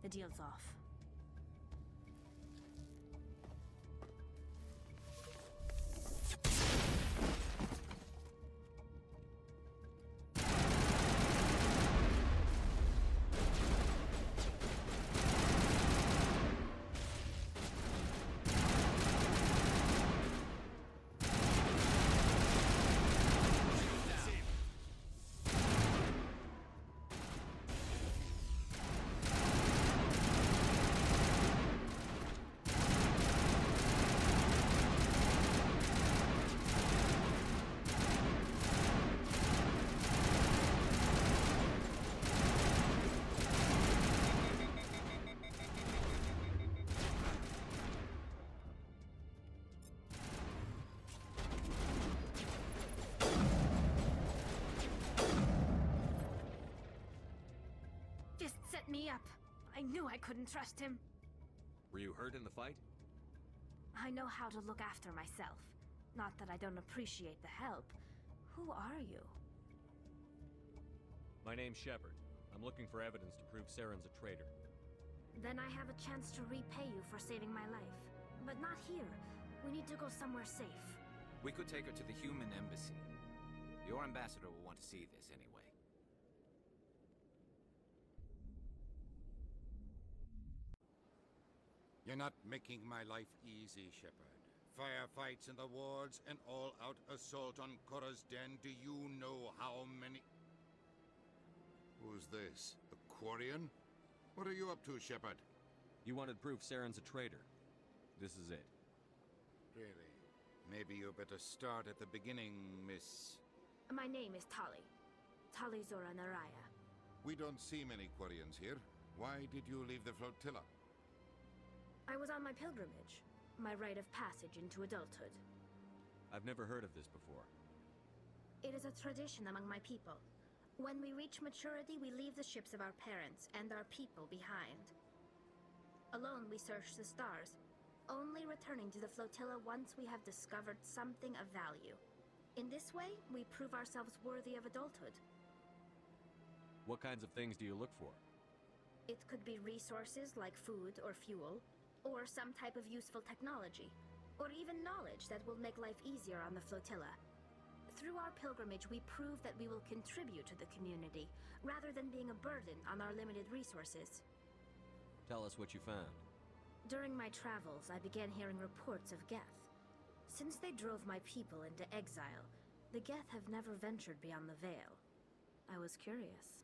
The deal's off. Set me up. I knew I couldn't trust him. Were you hurt in the fight? I know how to look after myself. Not that I don't appreciate the help. Who are you? My name's Shepard. I'm looking for evidence to prove Saren's a traitor. Then I have a chance to repay you for saving my life. But not here. We need to go somewhere safe. We could take her to the human embassy. Your ambassador will want to see this anyway. You're not making my life easy, Shepard. Firefights in the wards, an all-out assault on Korra's den. Do you know how many... Who's this? A Quarian? What are you up to, Shepard? You wanted proof Saren's a traitor. This is it. Really? Maybe you better start at the beginning, Miss... My name is Tali. Tali Zora Naraya. We don't see many Quarians here. Why did you leave the flotilla? I was on my pilgrimage. My rite of passage into adulthood. I've never heard of this before. It is a tradition among my people. When we reach maturity, we leave the ships of our parents and our people behind. Alone, we search the stars, only returning to the flotilla once we have discovered something of value. In this way, we prove ourselves worthy of adulthood. What kinds of things do you look for? It could be resources like food or fuel, or some type of useful technology, or even knowledge that will make life easier on the flotilla. Through our pilgrimage, we prove that we will contribute to the community, rather than being a burden on our limited resources. Tell us what you found. During my travels, I began hearing reports of Geth. Since they drove my people into exile, the Geth have never ventured beyond the Veil. I was curious.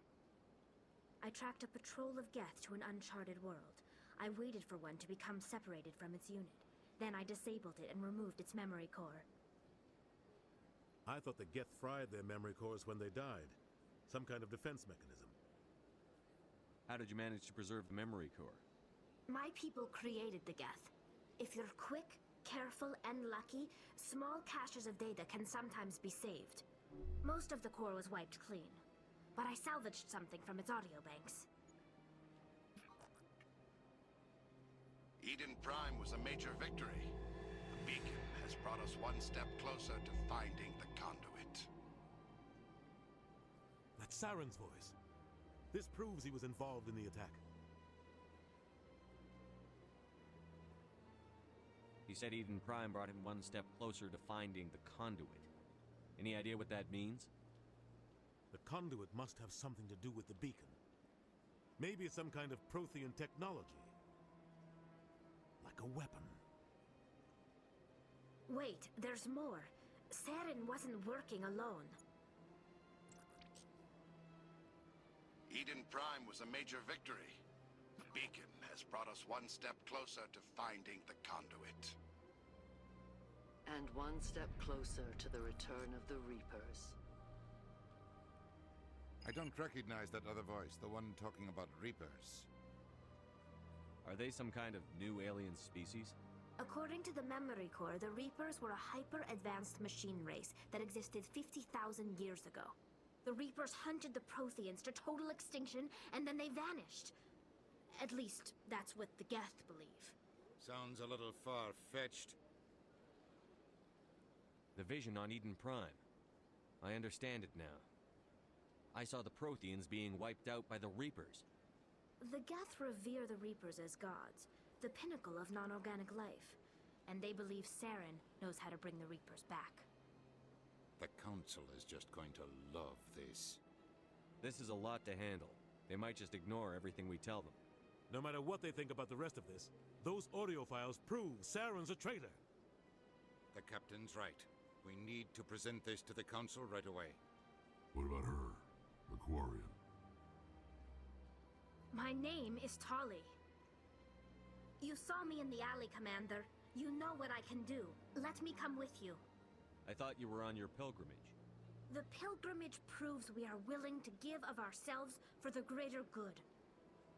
I tracked a patrol of Geth to an uncharted world. I waited for one to become separated from its unit. Then I disabled it and removed its memory core. I thought the Geth fried their memory cores when they died. Some kind of defense mechanism. How did you manage to preserve the memory core? My people created the Geth. If you're quick, careful, and lucky, small caches of data can sometimes be saved. Most of the core was wiped clean, but I salvaged something from its audio banks. Eden Prime was a major victory. The beacon has brought us one step closer to finding the conduit. That's Saren's voice. This proves he was involved in the attack. He said Eden Prime brought him one step closer to finding the conduit. Any idea what that means? The conduit must have something to do with the beacon. Maybe it's some kind of Prothean technology. Like a weapon. Wait, there's more. Saren wasn't working alone. Eden Prime was a major victory. The beacon has brought us one step closer to finding the conduit. And one step closer to the return of the Reapers. I don't recognize that other voice, the one talking about Reapers. Are they some kind of new alien species? According to the memory core, the Reapers were a hyper-advanced machine race that existed 50,000 years ago. The Reapers hunted the Protheans to total extinction, and then they vanished. At least, that's what the Geth believe. Sounds a little far-fetched. The vision on Eden Prime. I understand it now. I saw the Protheans being wiped out by the Reapers. The Geth revere the Reapers as gods, the pinnacle of non-organic life. And they believe Saren knows how to bring the Reapers back. The Council is just going to love this. This is a lot to handle. They might just ignore everything we tell them. No matter what they think about the rest of this, those audio files prove Saren's a traitor. The Captain's right. We need to present this to the Council right away. What about her, the Quarian? My name is Tali. You saw me in the alley, Commander. You know what I can do. Let me come with you. I thought you were on your pilgrimage. The pilgrimage proves we are willing to give of ourselves for the greater good.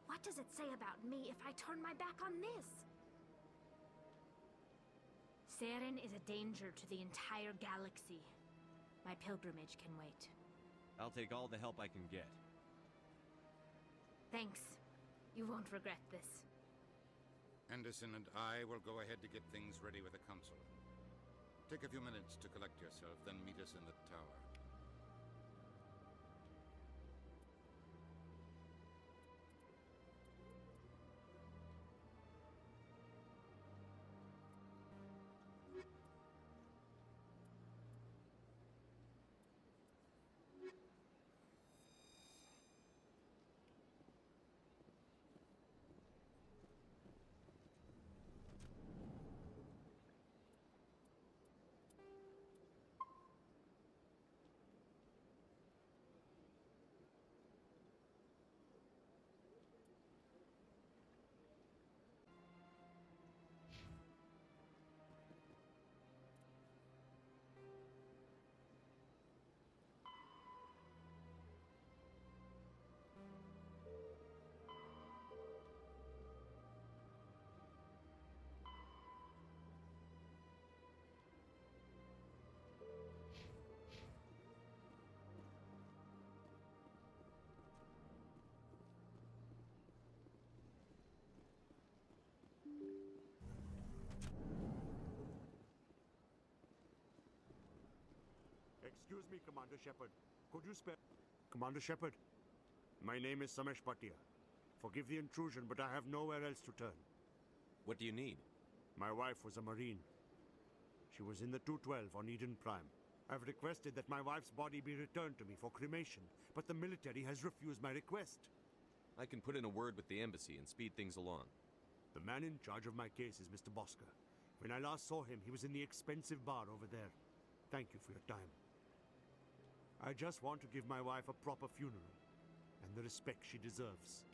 What does it say about me if I turn my back on this? Saren is a danger to the entire galaxy. My pilgrimage can wait. I'll take all the help I can get. Thanks. You won't regret this. Anderson and I will go ahead to get things ready with the Council. Take a few minutes to collect yourself, then meet us in the tower. Excuse me, Commander Shepard. Could you spare... Commander Shepard, my name is Samesh Bhatia. Forgive the intrusion, but I have nowhere else to turn. What do you need? My wife was a Marine. She was in the 212 on Eden Prime. I've requested that my wife's body be returned to me for cremation, but the military has refused my request. I can put in a word with the embassy and speed things along. The man in charge of my case is Mr. Bosker. When I last saw him, he was in the expensive bar over there. Thank you for your time. I just want to give my wife a proper funeral, and the respect she deserves.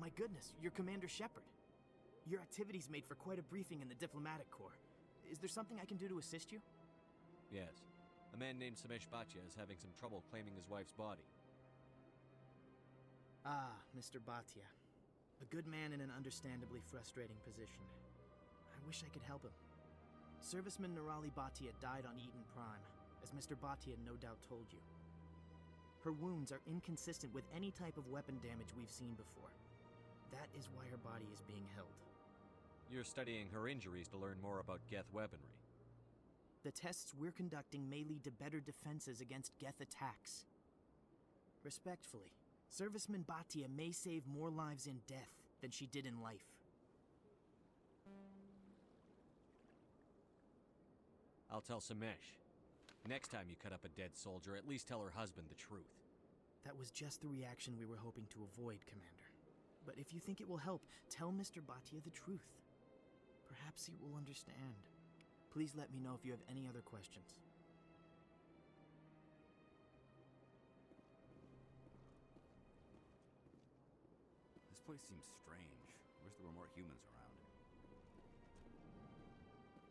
My goodness, you're Commander Shepard. Your activities made for quite a briefing in the Diplomatic Corps. Is there something I can do to assist you? Yes. A man named Samesh Bhatia is having some trouble claiming his wife's body. Ah, Mr. Bhatia. A good man in an understandably frustrating position. I wish I could help him. Serviceman Nirali Bhatia died on Eden Prime, as Mr. Bhatia no doubt told you. Her wounds are inconsistent with any type of weapon damage we've seen before. That is why her body is being held. You're studying her injuries to learn more about Geth weaponry. The tests we're conducting may lead to better defenses against Geth attacks. Respectfully, Serviceman Bhatia may save more lives in death than she did in life. I'll tell Samesh. Next time you cut up a dead soldier, at least tell her husband the truth. That was just the reaction we were hoping to avoid, Commander. But if you think it will help, tell Mr. Bhatia the truth. Perhaps he will understand. Please let me know if you have any other questions. This place seems strange. I wish there were more humans around.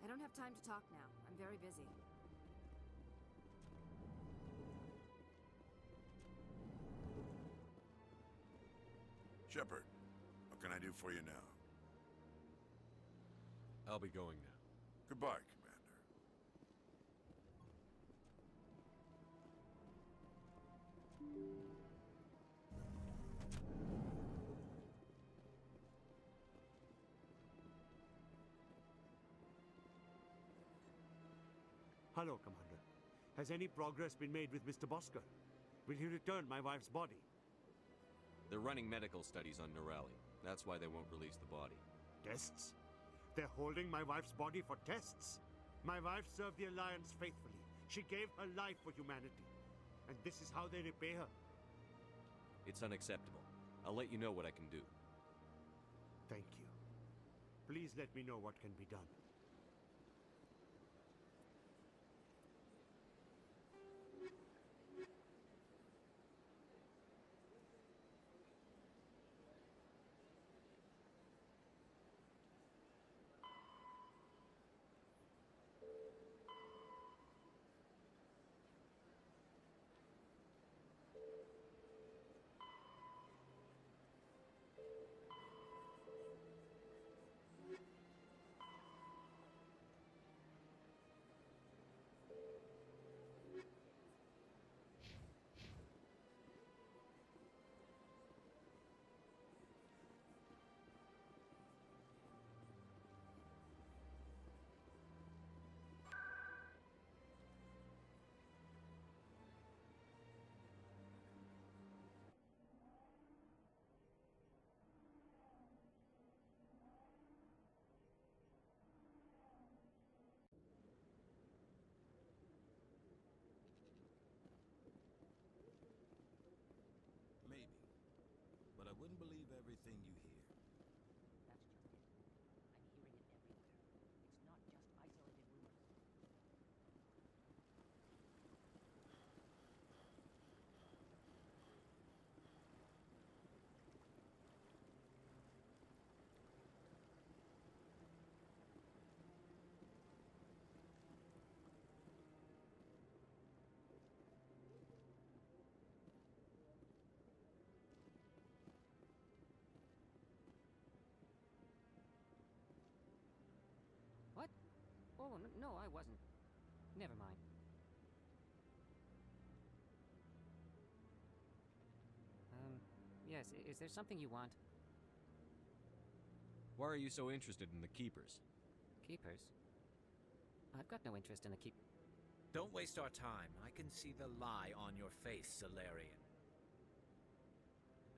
I don't have time to talk now. I'm very busy. Shepard, what can I do for you now? I'll be going now. Goodbye, Commander. Hello, Commander. Has any progress been made with Mr. Bosker? Will he return my wife's body? They're running medical studies on Neurali. That's why they won't release the body. Tests? They're holding my wife's body for tests? My wife served the Alliance faithfully. She gave her life for humanity. And this is how they repay her. It's unacceptable. I'll let you know what I can do. Thank you. Please let me know what can be done. Maybe. But I wouldn't believe everything you hear. That's just it. I'm hearing it everywhere. It's not just isolated rumors. What? Oh, no, I wasn't. Never mind. Yes, is there something you want? Why are you so interested in the Keepers? Keepers? I've got no interest in the keep... Don't waste our time. I can see the lie on your face, Solarian.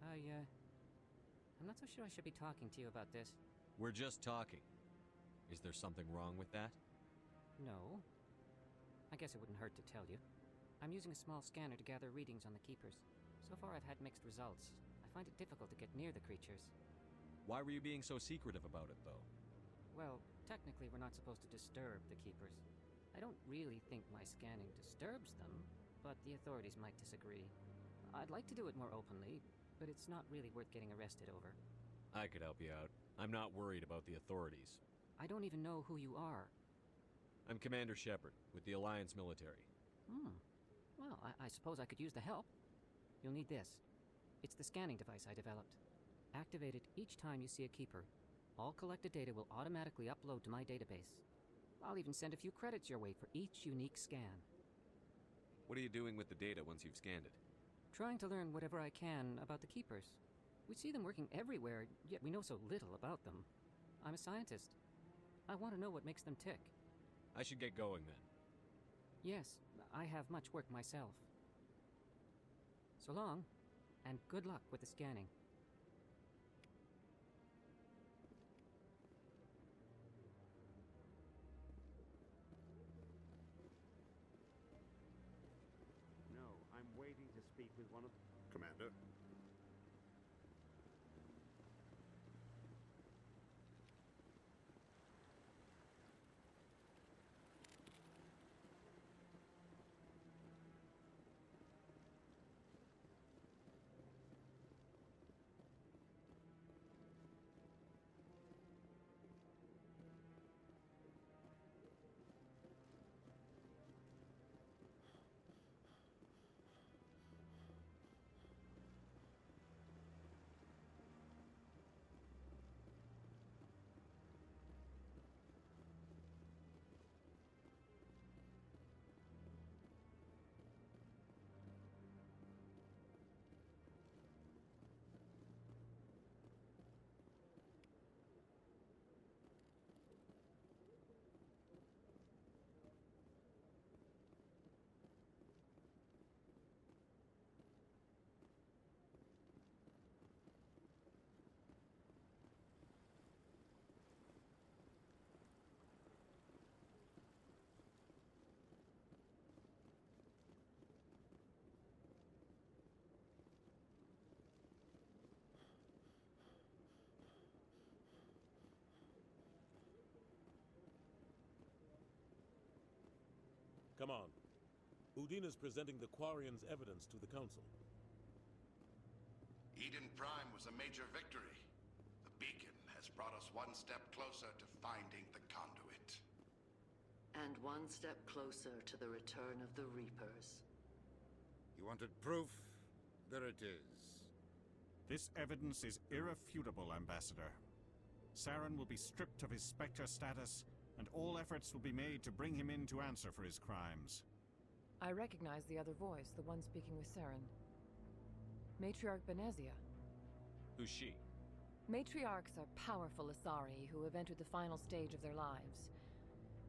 I'm not so sure I should be talking to you about this. We're just talking. Is there something wrong with that? No. I guess it wouldn't hurt to tell you. I'm using a small scanner to gather readings on the Keepers. So far I've had mixed results. I find it difficult to get near the creatures. Why were you being so secretive about it, though? Well, technically we're not supposed to disturb the Keepers. I don't really think my scanning disturbs them, but the authorities might disagree. I'd like to do it more openly, but it's not really worth getting arrested over. I could help you out. I'm not worried about the authorities. I don't even know who you are. I'm Commander Shepard, with the Alliance military. Well, I suppose I could use the help. You'll need this. It's the scanning device I developed. Activate it each time you see a Keeper. All collected data will automatically upload to my database. I'll even send a few credits your way for each unique scan. What are you doing with the data once you've scanned it? Trying to learn whatever I can about the Keepers. We see them working everywhere, yet we know so little about them. I'm a scientist. I want to know what makes them tick. I should get going then. Yes, I have much work myself. So long, and good luck with the scanning. No, I'm waiting to speak with one of... Commander? Come on. Udina's presenting the Quarians' evidence to the Council. Eden Prime was a major victory. The beacon has brought us one step closer to finding the conduit. And one step closer to the return of the Reapers. You wanted proof? There it is. This evidence is irrefutable, Ambassador. Saren will be stripped of his Spectre status, and all efforts will be made to bring him in to answer for his crimes. I recognize the other voice, the one speaking with Saren. Matriarch Benezia. Who's she? Matriarchs are powerful Asari who have entered the final stage of their lives.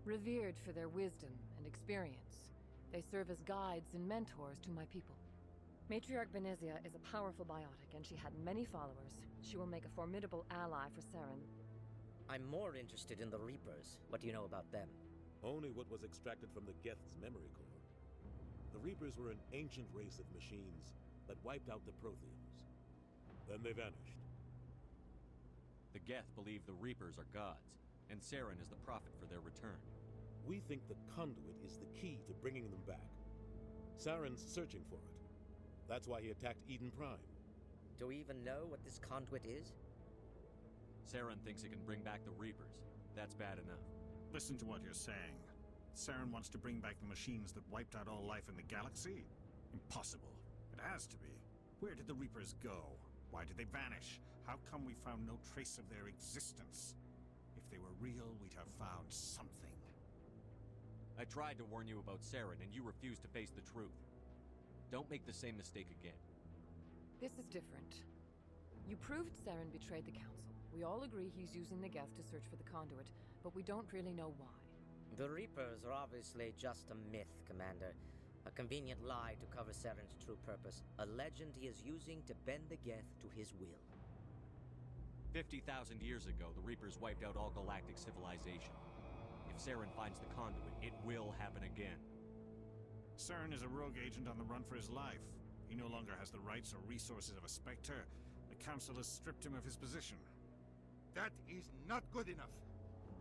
Revered for their wisdom and experience, they serve as guides and mentors to my people. Matriarch Benezia is a powerful biotic, and she had many followers. She will make a formidable ally for Saren. I'm more interested in the Reapers. What do you know about them? Only what was extracted from the Geth's memory core. The Reapers were an ancient race of machines that wiped out the Protheans. Then they vanished. The Geth believe the Reapers are gods, and Saren is the prophet for their return. We think the conduit is the key to bringing them back. Saren's searching for it. That's why he attacked Eden Prime. Do we even know what this conduit is? Saren thinks it can bring back the Reapers. That's bad enough. Listen to what you're saying. Saren wants to bring back the machines that wiped out all life in the galaxy? Impossible. It has to be. Where did the Reapers go? Why did they vanish? How come we found no trace of their existence? If they were real, we'd have found something. I tried to warn you about Saren, and you refused to face the truth. Don't make the same mistake again. This is different. You proved Saren betrayed the Council. We all agree he's using the Geth to search for the conduit, but we don't really know why. The Reapers are obviously just a myth, Commander. A convenient lie to cover Saren's true purpose. A legend he is using to bend the Geth to his will. 50,000 years ago, the Reapers wiped out all galactic civilization. If Saren finds the conduit, it will happen again. Saren is a rogue agent on the run for his life. He no longer has the rights or resources of a Spectre. The Council has stripped him of his position. That is not good enough.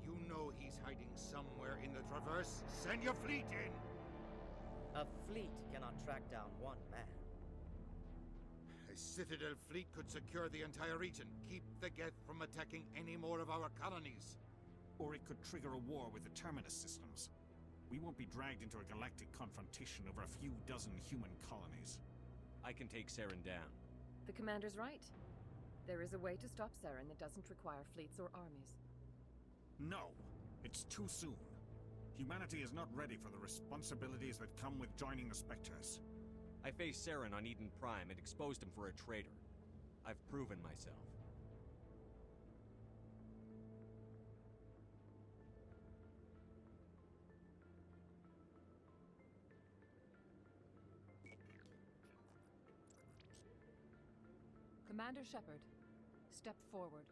You know he's hiding somewhere in the Traverse. Send your fleet in! A fleet cannot track down one man. A Citadel fleet could secure the entire region, keep the Geth from attacking any more of our colonies. Or it could trigger a war with the Terminus systems. We won't be dragged into a galactic confrontation over a few dozen human colonies. I can take Saren down. The Commander's right. There is a way to stop Saren that doesn't require fleets or armies. No! It's too soon. Humanity is not ready for the responsibilities that come with joining the Spectres. I faced Saren on Eden Prime and exposed him for a traitor. I've proven myself. Commander Shepard, step forward.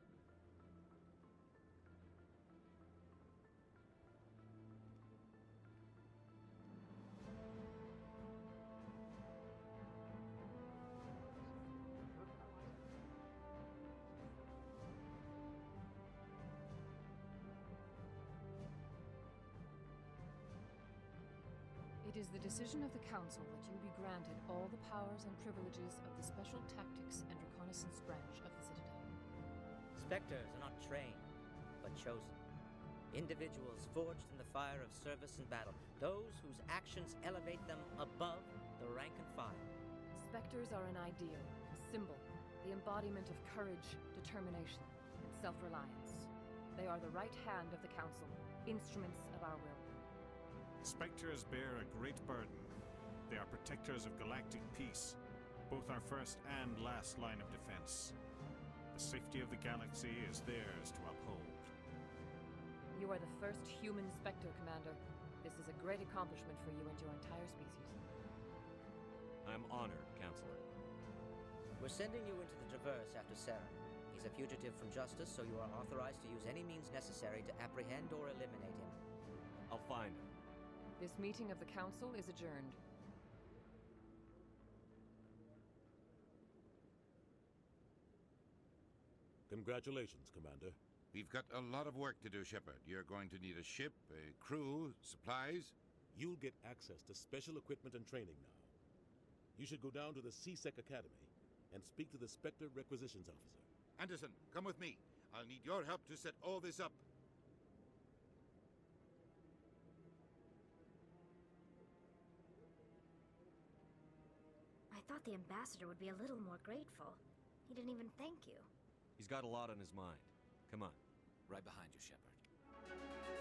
It is the decision of the Council that you be granted all the powers and privileges of the Special Tactics and Reconnaissance Branch of the Citadel. Spectres are not trained, but chosen. Individuals forged in the fire of service and battle. Those whose actions elevate them above the rank and file. Spectres are an ideal, a symbol, the embodiment of courage, determination, and self-reliance. They are the right hand of the Council, instruments of our will. Spectres bear a great burden. They are protectors of galactic peace, both our first and last line of defense. The safety of the galaxy is theirs to uphold. You are the first human Spectre, Commander. This is a great accomplishment for you and your entire species. I'm honored, Counselor. We're sending you into the Traverse after Saren. He's a fugitive from justice, so you are authorized to use any means necessary to apprehend or eliminate him. I'll find him. This meeting of the Council is adjourned. Congratulations, Commander. We've got a lot of work to do, Shepard. You're going to need a ship, a crew, supplies. You'll get access to special equipment and training now. You should go down to the C-Sec Academy and speak to the Spectre Requisitions Officer. Anderson, come with me. I'll need your help to set all this up. I thought the ambassador would be a little more grateful. He didn't even thank you. He's got a lot on his mind. Come on. Right behind you, Shepard.